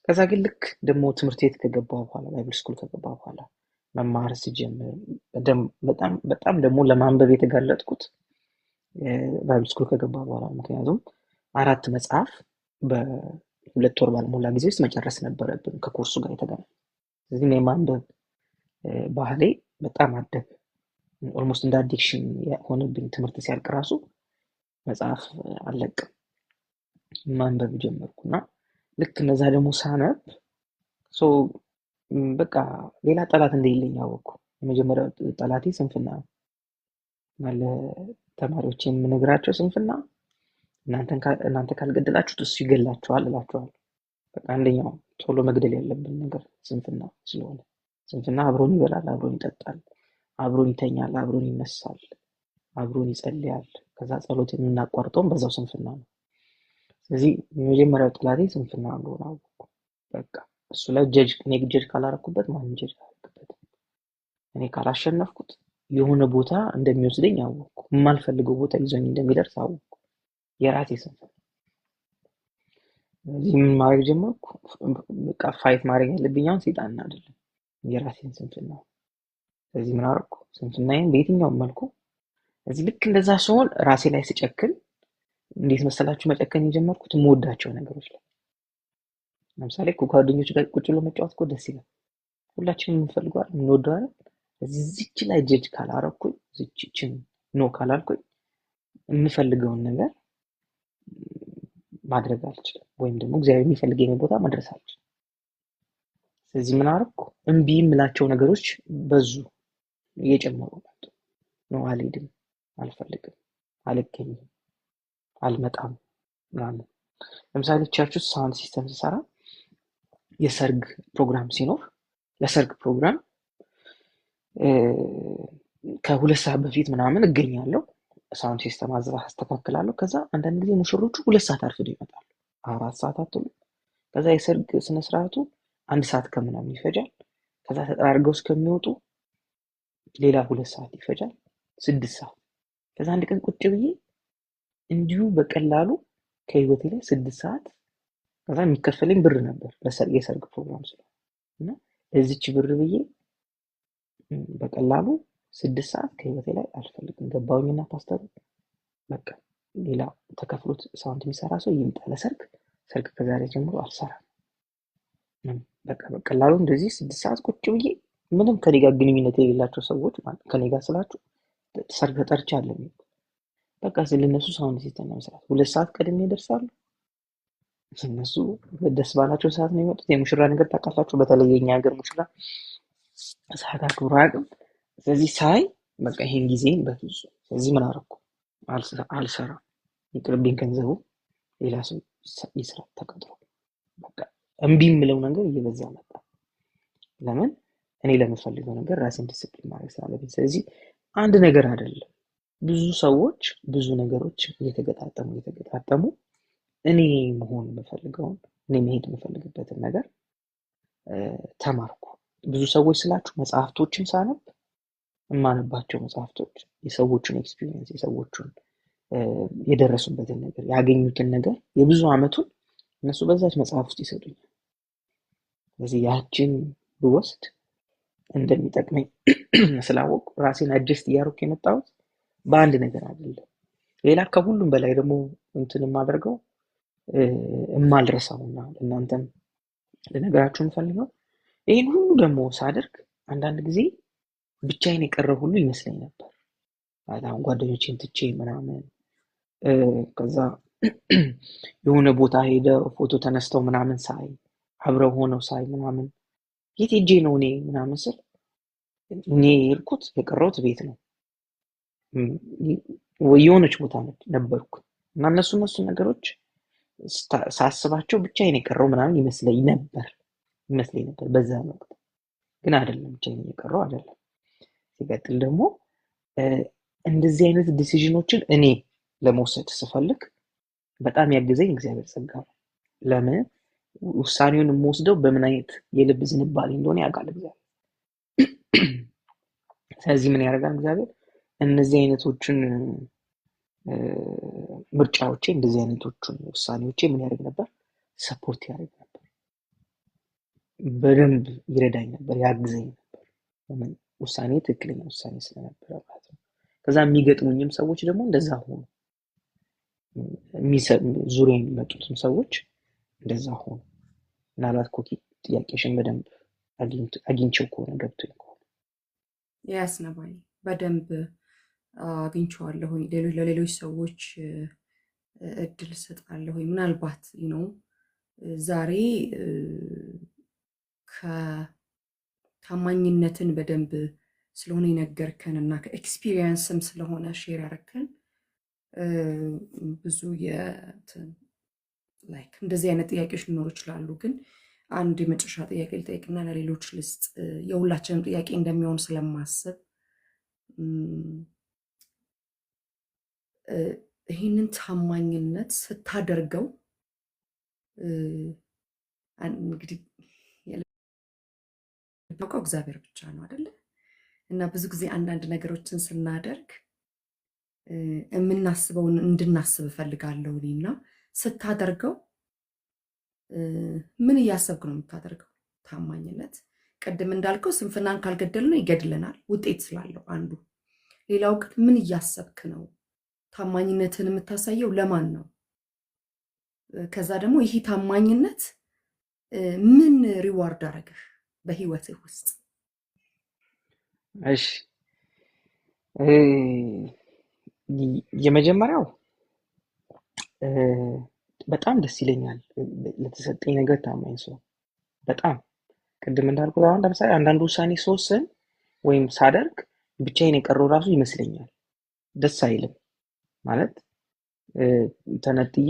A: ከዛ ግን ልክ ደግሞ ትምህርት ቤት ከገባሁ በኋላ ባይብል ስኩል ከገባሁ በኋላ መማር ስጀምር በጣም ደግሞ ለማንበብ የተጋለጥኩት ባይብል ስኩል ከገባሁ በኋላ። ምክንያቱም 4 መጽሐፍ በ2 ወር ባልሞላ ጊዜ ውስጥ መጨረስ ነበረብን ከኮርሱ ጋር የተገናኘ። ስለዚህ የማንበብ ባህሌ በጣም አደገ። ኦልሞስት እንደ አዲክሽን የሆነብኝ። ትምህርት ሲያልቅ ራሱ መጽሐፍ አለቅም፣ ማንበብ ጀመርኩና ልክ እነዛ ደግሞ ሳነብ በቃ ሌላ ጠላት እንደሌለኝ አወቅኩ። የመጀመሪያው ጠላቴ ስንፍና ነው። ማለ ተማሪዎች የምነግራቸው ስንፍና እናንተ ካልገደላችሁት እሱ ይገላችኋል እላችኋለሁ። በቃ አንደኛው ቶሎ መግደል ያለብን ነገር ስንፍና ስለሆነ ስንፍና አብሮን ይበላል፣ አብሮን ይጠጣል፣ አብሮን ይተኛል፣ አብሮን ይነሳል፣ አብሮን ይጸልያል። ከዛ ጸሎት የምናቋርጠውም በዛው ስንፍና ነው። ስለዚህ የመጀመሪያው ጠላቴ ስንፍና እንደሆነ አወቅኩ። በቃ እሱ ላይ እኔ ጀጅ ካላረኩበት ማንም ጀጅ አያረግበት። እኔ ካላሸነፍኩት የሆነ ቦታ እንደሚወስደኝ አወቅኩ። የማልፈልገው ቦታ ይዞኝ እንደሚደርስ አወቅኩ። የራሴ ስንፍና። ስለዚህ ምን ማድረግ ጀመርኩ? በቃ ፋይት ማድረግ ያለብኝ አሁን ሰይጣንን አይደለም፣ የራሴን ስንፍና። ስለዚህ ምን አደረኩ? ስንፍናዬን በየትኛውም መልኩ እዚህ ልክ እንደዛ ሲሆን ራሴ ላይ ስጨክን እንዴት መሰላችሁ መጨከን የጀመርኩት? የምወዳቸው ነገሮች ላይ ለምሳሌ ከጓደኞች ጋር ቁጭ ብሎ መጫወት እኮ ደስ ይላል። ሁላችንም የምንፈልገው አይደል? የምንወደው አይደል? እዚች ላይ ጀጅ ካላረኩኝ እዚችን ኖ ካላልኩኝ የምፈልገውን ነገር ማድረግ አልችልም፣ ወይም ደግሞ እግዚአብሔር የሚፈልገኝ ቦታ መድረስ አልችልም። ስለዚህ ምን አደረኩ? እምቢ የምላቸው ነገሮች በዙ፣ እየጨመሩ መጡ። ኖ አልሄድም፣ አልፈልግም፣ አልገኝም፣ አልመጣም ምናምን። ለምሳሌ ቸርች ውስጥ ሳውንድ ሲስተም ሲሰራ የሰርግ ፕሮግራም ሲኖር ለሰርግ ፕሮግራም ከ2 ሰዓት በፊት ምናምን እገኛለሁ። ሳውንድ ሲስተም አስተካክላለሁ። ከዛ አንዳንድ ጊዜ ሙሽሮቹ 2 ሰዓት አርፍደው ይመጣሉ። 4 ሰዓት አትሉ። ከዛ የሰርግ ስነ ስርዓቱ 1 ሰዓት ከምናምን ይፈጃል። ከዛ ተጠራርገው እስከሚወጡ ሌላ 2 ሰዓት ይፈጃል፣ 6 ሰዓት። ከዛ አንድ ቀን ቁጭ ብዬ እንዲሁ በቀላሉ ከህይወቴ ላይ 6 ሰዓት ከዛ የሚከፈለኝ ብር ነበር የሰርግ ፕሮግራም ስለሆነ እና እዚች ብር ብዬ በቀላሉ 6 ሰዓት ከህይወቴ ላይ አልፈልግም። ገባውኝና ፓስተሩ በቃ ሌላ ተከፍሎት ሳውንድ የሚሰራ ሰው ይምጣ ለሰርግ፣ ሰርግ ከዛሬ ጀምሮ አልሰራም። በቃ በቀላሉ እንደዚህ 6 ሰዓት ቁጭ ብዬ ምንም ከኔ ጋር ግንኙነት የሌላቸው ሰዎች ማለት ከኔ ጋር ስላችሁ ሰርግ ተጠርቻለሁ። በቃ ስለነሱ ሳውንድ ሲስተም መስራት 2 ሰዓት ቀድሜ እደርሳለሁ። እነሱ ደስ ባላቸው ሰዓት ነው የሚመጡት። የሙሽራ ነገር ታውቃላችሁ፣ በተለይ የኛ ሀገር ሙሽራ ሰዓት አክብሮ አያውቅም። ስለዚህ ሳይ በቃ ይሄን ጊዜን በፍጹም። ስለዚህ ምን አደረኩ? አልሰራም፣ ይቅርብኝ፣ ገንዘቡ ሌላ ሰው ይስራ ተቀጥሮ። በቃ እምቢ የምለው ነገር እየበዛ መጣ። ለምን? እኔ ለምፈልገው ነገር ራሴን ዲስፕሊን ማድረግ ስላለብኝ። ስለዚህ አንድ ነገር አይደለም፣ ብዙ ሰዎች ብዙ ነገሮች እየተገጣጠሙ እኔ መሆን የምፈልገውን እኔ መሄድ የምፈልግበትን ነገር ተማርኩ። ብዙ ሰዎች ስላችሁ መጽሐፍቶችን ሳነብ የማነባቸው መጽሐፍቶች የሰዎችን ኤክስፒሪየንስ የሰዎችን የደረሱበትን ነገር ያገኙትን ነገር የብዙ ዓመቱን እነሱ በዛች መጽሐፍ ውስጥ ይሰጡኛል። ስለዚህ ያችን ብወስድ እንደሚጠቅመኝ ስላወቅኩ ራሴን አጀስት እያደረኩ የመጣሁት በአንድ ነገር አይደለም። ሌላ ከሁሉም በላይ ደግሞ እንትን የማደርገው የማልረሳውና እናንተም ልነግራችሁ የምፈልገው ይህን ሁሉ ደግሞ ሳደርግ አንዳንድ ጊዜ ብቻዬን የቀረው ሁሉ ይመስለኝ ነበር። አሁን ጓደኞቼን ትቼ ምናምን ከዛ የሆነ ቦታ ሄደው ፎቶ ተነስተው ምናምን ሳይ አብረው ሆነው ሳይ ምናምን የት ሄጄ ነው እኔ ምናምን ስል እኔ የሄድኩት የቀረሁት ቤት ነው፣ የሆነች ቦታ ነበርኩ እና እነሱ ነገሮች ሳስባቸው ብቻዬን የቀረው ምናምን ይመስለኝ ነበር በዛ ወቅት። ግን አይደለም፣ ብቻዬን የቀረው አይደለም። ሲቀጥል ደግሞ እንደዚህ አይነት ዲሲዥኖችን እኔ ለመውሰድ ስፈልግ በጣም ያገዘኝ እግዚአብሔር ጸጋ ነው። ለምን? ውሳኔውን የምወስደው በምን አይነት የልብ ዝንባሌ እንደሆነ ያውቃል እግዚአብሔር። ስለዚህ ምን ያደርጋል እግዚአብሔር? እነዚህ አይነቶችን ምርጫዎቼ እንደዚህ አይነቶችን ውሳኔዎቼ ምን ያደርግ ነበር? ሰፖርት ያደርግ ነበር፣ በደንብ ይረዳኝ ነበር፣ ያግዘኝ ነበር። ለምን? ውሳኔ ትክክለኛ ውሳኔ ስለነበረ ማለት ነው። ከዛ የሚገጥሙኝም ሰዎች ደግሞ እንደዛ ሆኑ። ዙሪያ የሚመጡትም ሰዎች እንደዛ ሆኑ። ምናልባት ኮኪ ጥያቄሽን በደንብ አግኝቼው ከሆነ ገብቶኝ ከሆነ
B: ያስነባኝ በደንብ አግኝቼዋለሁኝ። ለሌሎች ሰዎች እድል ሰጣለሁኝ። ምናልባት ዛሬ ከታማኝነትን በደንብ ስለሆነ የነገርከን እና ከኤክስፒሪየንስም ስለሆነ ሼር ያደረግከን ብዙ እንደዚህ አይነት ጥያቄዎች ሊኖሩ ይችላሉ። ግን አንድ የመጨረሻ ጥያቄ ልጠይቅና ለሌሎች ልስጥ። የሁላችንም ጥያቄ እንደሚሆን ስለማስብ ይህንን ታማኝነት ስታደርገው እንግዲህ የሚያውቀው እግዚአብሔር ብቻ ነው አይደለ? እና ብዙ ጊዜ አንዳንድ ነገሮችን ስናደርግ የምናስበውን እንድናስብ እፈልጋለሁ እኔና ስታደርገው ምን እያሰብክ ነው የምታደርገው? ታማኝነት ቅድም እንዳልከው ስንፍናን ካልገደልነው ይገድለናል፣ ውጤት ስላለው አንዱ። ሌላው ግን ምን እያሰብክ ነው? ታማኝነትን የምታሳየው ለማን ነው? ከዛ ደግሞ ይህ ታማኝነት ምን ሪዋርድ አረገህ በህይወትህ ውስጥ?
A: እሺ የመጀመሪያው በጣም ደስ ይለኛል ለተሰጠኝ ነገር ታማኝ ሰው። በጣም ቅድም እንዳልኩት አሁን ለምሳሌ አንዳንድ ውሳኔ ስወስን ወይም ሳደርግ ብቻዬን የቀረው ራሱ ይመስለኛል። ደስ አይልም ማለት ተነጥዬ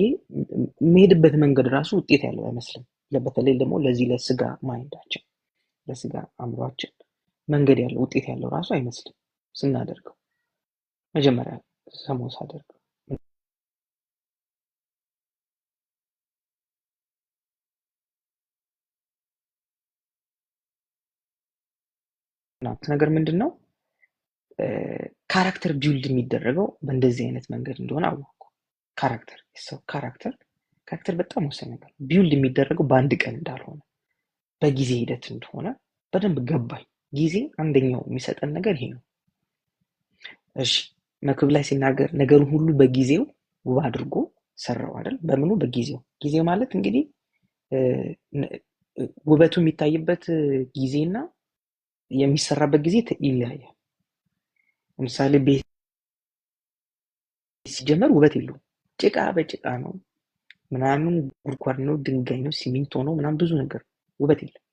A: የሚሄድበት መንገድ ራሱ ውጤት ያለው አይመስልም። በተለይ ደግሞ ለዚህ ለስጋ ማይንዳችን ለስጋ አእምሯችን መንገድ ያለው ውጤት ያለው ራሱ አይመስልም ስናደርገው። መጀመሪያ ሰሞን ሳደርገው ነገር ምንድን ነው ካራክተር ቢውልድ የሚደረገው በእንደዚህ አይነት መንገድ እንደሆነ አወቅኩ። ካራክተር በጣም ወሳኝ ነገር። ቢውልድ የሚደረገው በአንድ ቀን እንዳልሆነ በጊዜ ሂደት እንደሆነ በደንብ ገባኝ። ጊዜ አንደኛው የሚሰጠን ነገር ይሄ ነው። እሺ መክብብ ላይ ሲናገር ነገሩን ሁሉ በጊዜው ውብ አድርጎ ሰራው አይደል? በምኑ? በጊዜው። ጊዜ ማለት እንግዲህ ውበቱ የሚታይበት ጊዜና የሚሰራበት ጊዜ ይለያያል። ለምሳሌ ቤት ሲጀመር ውበት የለውም። ጭቃ በጭቃ ነው ምናምን፣ ጉድጓድ ነው፣ ድንጋይ ነው፣ ሲሚንቶ ነው ምናምን፣ ብዙ ነገር ውበት የለም።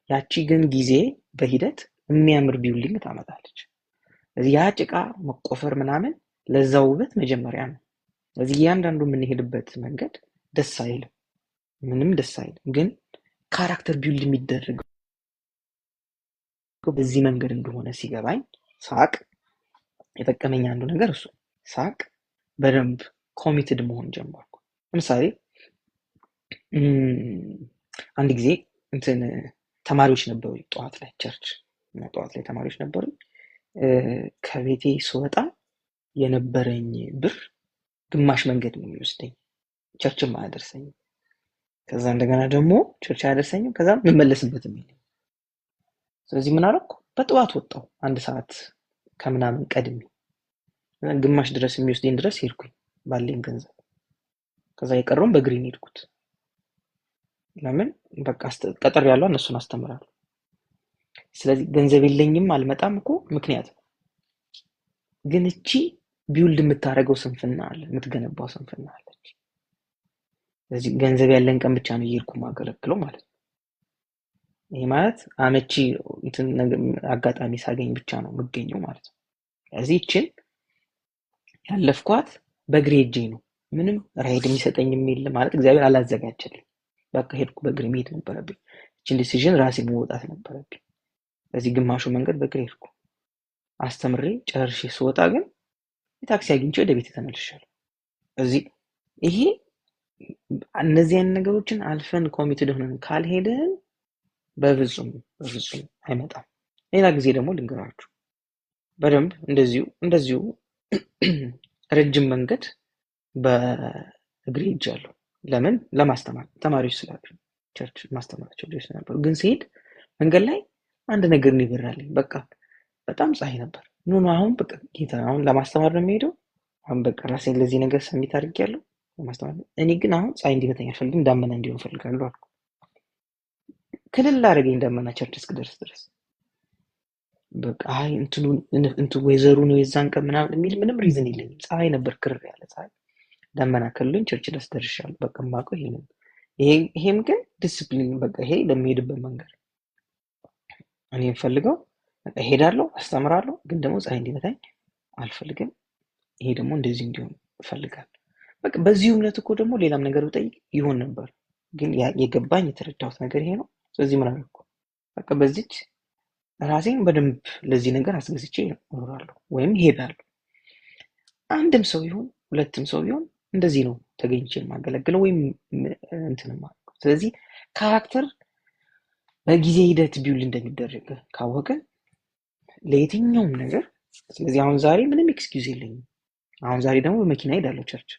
A: ያቺ ግን ጊዜ በሂደት የሚያምር ቢውልዲንግ ታመጣለች። ስለዚህ ያ ጭቃ መቆፈር ምናምን ለዛ ውበት መጀመሪያ ነው። ስለዚህ እያንዳንዱ የምንሄድበት መንገድ ደስ አይልም፣ ምንም ደስ አይልም። ግን ካራክተር ቢውልድ የሚደረገው በዚህ መንገድ እንደሆነ ሲገባኝ ሳቅ የጠቀመኝ አንዱ ነገር እሱ። ሳቅ በደንብ ኮሚትድ መሆን ጀመርኩ። ለምሳሌ አንድ ጊዜ ተማሪዎች ነበሩ ጠዋት ላይ ቸርች እና ጠዋት ላይ ተማሪዎች ነበሩ። ከቤቴ ስወጣ የነበረኝ ብር ግማሽ መንገድ ነው የሚወስደኝ፣ ቸርችም አያደርሰኝም። ከዛ እንደገና ደግሞ ቸርች አያደርሰኝም፣ ከዛ የምመለስበትም የለም። ስለዚህ ምን አደረኩ? በጠዋት ወጣሁ፣ 1 ሰዓት ከምናምን ቀድሜ ግማሽ ድረስ የሚወስደኝ ድረስ ሄድኩኝ ባለኝ ገንዘብ። ከዛ የቀረውን በግሪን ሄድኩት። ለምን? በቃ ቀጠር ያለው እነሱን አስተምራለሁ። ስለዚህ ገንዘብ የለኝም አልመጣም እኮ ምክንያት ነው። ግን እቺ ቢውልድ የምታደርገው ስንፍና አለ፣ የምትገነባው ስንፍና አለች። ስለዚህ ገንዘብ ያለን ቀን ብቻ ነው እየሄድኩ ማገለግለው ማለት ነው። ይሄ ማለት አመቺ አጋጣሚ ሳገኝ ብቻ ነው የምገኘው ማለት ነው። ስለዚህ እችን ያለፍኳት በእግሬ ሄጄ ነው። ምንም ራይድ የሚሰጠኝም የለ ማለት እግዚአብሔር አላዘጋጀልኝ። በቃ ሄድኩ፣ በእግሬ መሄድ ነበረብኝ። እችን ዲሲዥን ራሴ መውጣት ነበረብኝ። ስለዚህ ግማሹ መንገድ በእግሬ ሄድኩ። አስተምሬ ጨርሼ ስወጣ ግን የታክሲ አግኝቼ ወደ ቤት ተመልሻለሁ። ስለዚህ ይሄ እነዚህ አይነት ነገሮችን አልፈን ኮሚትድ ሆነን ካልሄድን በፍጹም አይመጣም። ሌላ ጊዜ ደግሞ ልንገራችሁ በደንብ እንደዚሁ ረጅም መንገድ በእግሬ ሄጃለሁ። ለምን? ለማስተማር ተማሪዎች ስላሉ ቸርች ማስተማራቸው ልጆች ነበሩ። ግን ሲሄድ መንገድ ላይ አንድ ነገር ነው ይበራልኝ። በቃ በጣም ፀሐይ ነበር። ኖ አሁን በቃ ጌታ አሁን ለማስተማር ነው የሚሄደው። አሁን በቃ ራሴን ለዚህ ነገር ሰሚት አድርጌያለሁ ለማስተማር። እኔ ግን አሁን ፀሐይ እንዲመታኝ አልፈልግም፣ ዳመና እንዲሆን እፈልጋለሁ አልኩ። ክልል አደረገኝ ዳመና ቸርች እስክደርስ ድረስ። በቃ አይ እንትኑ ወይዘሩ ነው የዛን ቀን ምናምን የሚል ምንም ሪዝን የለኝም። ፀሐይ ነበር፣ ክርር ያለ ፀሐይ። ዳመና ከልሎኝ ቸርች ድረስ ደርሻለሁ። በቃ የማውቀው ይሄ ነው። ይሄም ግን ዲስፕሊን በቃ ይሄ ለሚሄድበት መንገድ እኔ የምፈልገው በቃ እሄዳለሁ፣ አስተምራለሁ፣ ግን ደግሞ ፀሐይ እንዲመታኝ አልፈልግም። ይሄ ደግሞ እንደዚህ እንዲሆን እፈልጋለሁ። በቃ በዚህ እምነት እኮ ደግሞ ሌላም ነገር ብጠይቅ ይሆን ነበር፣ ግን የገባኝ የተረዳሁት ነገር ይሄ ነው። ስለዚህ ምን አደረኩ? በቃ በዚች ራሴን በደንብ ለዚህ ነገር አስገዝቼ እኖራለሁ ወይም እሄዳለሁ። አንድም ሰው ይሁን ሁለትም ሰው ቢሆን እንደዚህ ነው ተገኝቼ የማገለግለው ወይም እንትን የማደርገው። ስለዚህ ካራክተር በጊዜ ሂደት ቢውል እንደሚደረግ ካወቅን ለየትኛውም ነገር፣ ስለዚህ አሁን ዛሬ ምንም ኤክስኪውዝ የለኝም። አሁን ዛሬ ደግሞ በመኪና ሄዳለሁ ቸርች፣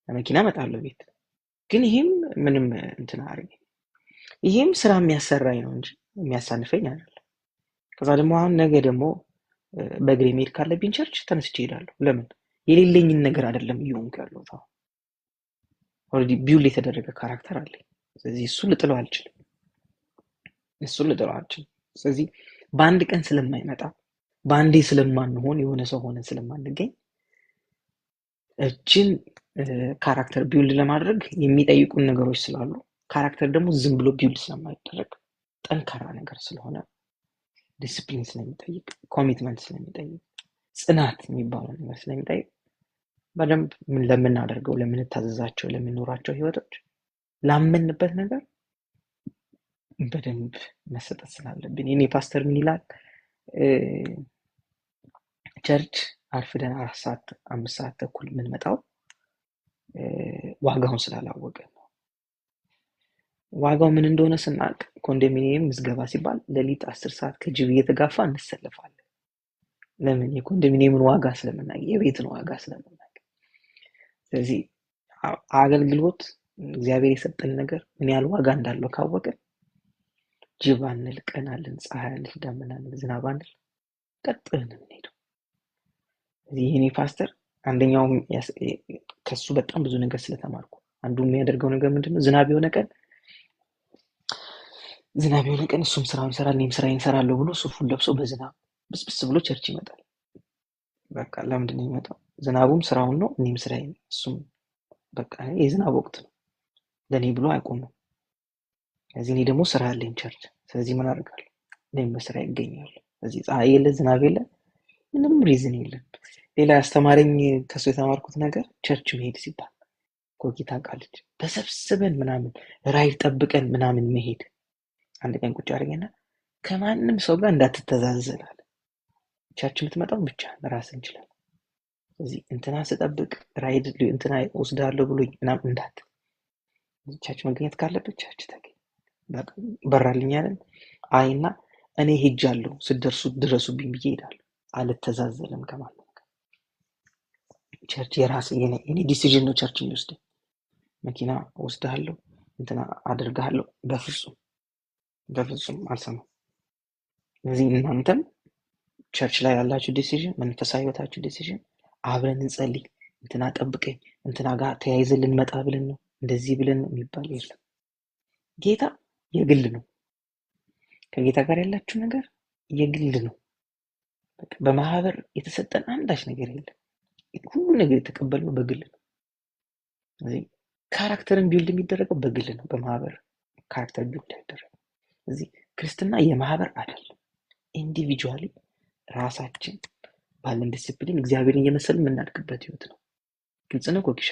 A: በመኪና እመጣለሁ ቤት። ግን ይሄም ምንም እንትን አያደርገኝም። ይሄም ስራ የሚያሰራኝ ነው እንጂ የሚያሳንፈኝ አይደለም። ከዛ ደግሞ አሁን ነገ ደግሞ በእግሬ መሄድ ካለብኝ ቸርች ተነስቼ እሄዳለሁ። ለምን? የሌለኝን ነገር አይደለም እየሆንኩ ያለሁት። አሁን ኦልሬዲ ቢውል የተደረገ ካራክተር አለኝ። ስለዚህ እሱን ልጥለው አልችልም። ስለዚህ በአንድ ቀን ስለማይመጣ በአንዴ ስለማንሆን የሆነ ሰው ሆነን ስለማንገኝ እችን ካራክተር ቢውልድ ለማድረግ የሚጠይቁን ነገሮች ስላሉ፣ ካራክተር ደግሞ ዝም ብሎ ቢውልድ ስለማይደረግ ጠንካራ ነገር ስለሆነ ዲስፕሊን ስለሚጠይቅ፣ ኮሚትመንት ስለሚጠይቅ፣ ጽናት የሚባለው ነገር ስለሚጠይቅ በደንብ ለምናደርገው፣ ለምንታዘዛቸው፣ ለምንኖራቸው ህይወቶች፣ ላመንበት ነገር በደንብ መሰጠት ስላለብን። የኔ ፓስተር ምን ይላል? ቸርች አርፍደን 4 ሰዓት 5 ሰዓት ተኩል የምንመጣው ዋጋውን ስላላወቅን ነው። ዋጋው ምን እንደሆነ ስናውቅ ኮንዶሚኒየም ምዝገባ ሲባል ሌሊት 10 ሰዓት ከጅብ እየተጋፋ እንሰለፋለን። ለምን? የኮንዶሚኒየምን ዋጋ ስለምናውቅ፣ የቤትን ዋጋ ስለምናውቅ። ስለዚህ አገልግሎት እግዚአብሔር የሰጠን ነገር ምን ያህል ዋጋ እንዳለው ካወቅን ጅብ አንል፣ ቀን አንል፣ ፀሐይ አንል፣ ደመና አንል፣ ዝናብ አንል፣ ቀጥ ብለን የምንሄደው። ስለዚህ የኔ ፓስተር አንደኛው ከሱ በጣም ብዙ ነገር ስለተማርኩ አንዱ የሚያደርገው ነገር ምንድነው? ዝናብ የሆነ ቀን እሱም ስራውን ይሰራል፣ እኔም ስራዬን እሰራለሁ ብሎ ሱፉን ለብሶ በዝናብ ብስብስ ብሎ ቸርች ይመጣል። በቃ ለምንድን ነው የሚመጣው? ዝናቡም ስራውን ነው፣ እኔም ስራዬን። እሱም በቃ የዝናብ ወቅት ነው ለእኔ ብሎ አይቆምም። ስለዚህ እኔ ደግሞ ስራ አለኝ ቸርች። ስለዚህ ምን አደርጋለሁ? እኔም በስራ ይገኛለሁ። ስለዚህ ፀሐይ የለ ዝናብ የለ ምንም ሪዝን የለም። ሌላ ያስተማረኝ ከሱ የተማርኩት ነገር ቸርች መሄድ ሲባል ኮኪታ ቃለች ተሰብስበን ምናምን ራይድ ጠብቀን ምናምን መሄድ። አንድ ቀን ቁጭ አድርገና ከማንም ሰው ጋር እንዳትተዛዘላል፣ ቸርች የምትመጣው ብቻ ለራስህ እንችላለን። ስለዚህ እንትና ስጠብቅ ራይድ እንትና ወስዳለሁ ብሎኝ ምናምን እንዳት ቸርች መገኘት ካለበት ቸርች ተገኝ። በቃ በራልኝ አይደል? አይና እኔ ሄጃለሁ፣ ስደርሱ ድረሱብኝ ብዬ ሄዳለሁ። አልተዛዘለም ከማንም ጋር። ቸርች የራስ የኔ ዲሲዥን ነው። ቸርች የሚወስደኝ መኪና ወስዳለሁ እንትና አድርጋለሁ፣ በፍጹም አልሰማም። ስለዚህ እናንተም ቸርች ላይ ያላችሁ ዲሲዥን፣ መንፈሳዊ ህይወታችሁ ዲሲዥን፣ አብረን እንጸልይ፣ እንትና ጠብቀኝ፣ እንትና ጋር ተያይዘን ልንመጣ ብለን ነው እንደዚህ ብለን ነው የሚባል የለም። ጌታ የግል ነው። ከጌታ ጋር ያላችሁ ነገር የግል ነው። በቃ በማህበር የተሰጠን አንዳች ነገር የለም። ሁሉ ነገር የተቀበልነው በግል ነው። ስለዚህ ካራክተርን ቢልድ የሚደረገው በግል ነው፣ በማህበር ካራክተር ቢልድ አይደረግም። ስለዚህ ክርስትና የማህበር አይደለም። ኢንዲቪጁዋሊ ራሳችን ባለን ዲሲፕሊን እግዚአብሔርን እየመሰልን የምናድግበት ህይወት ነው። ግልጽ ነው ኮኪሻ?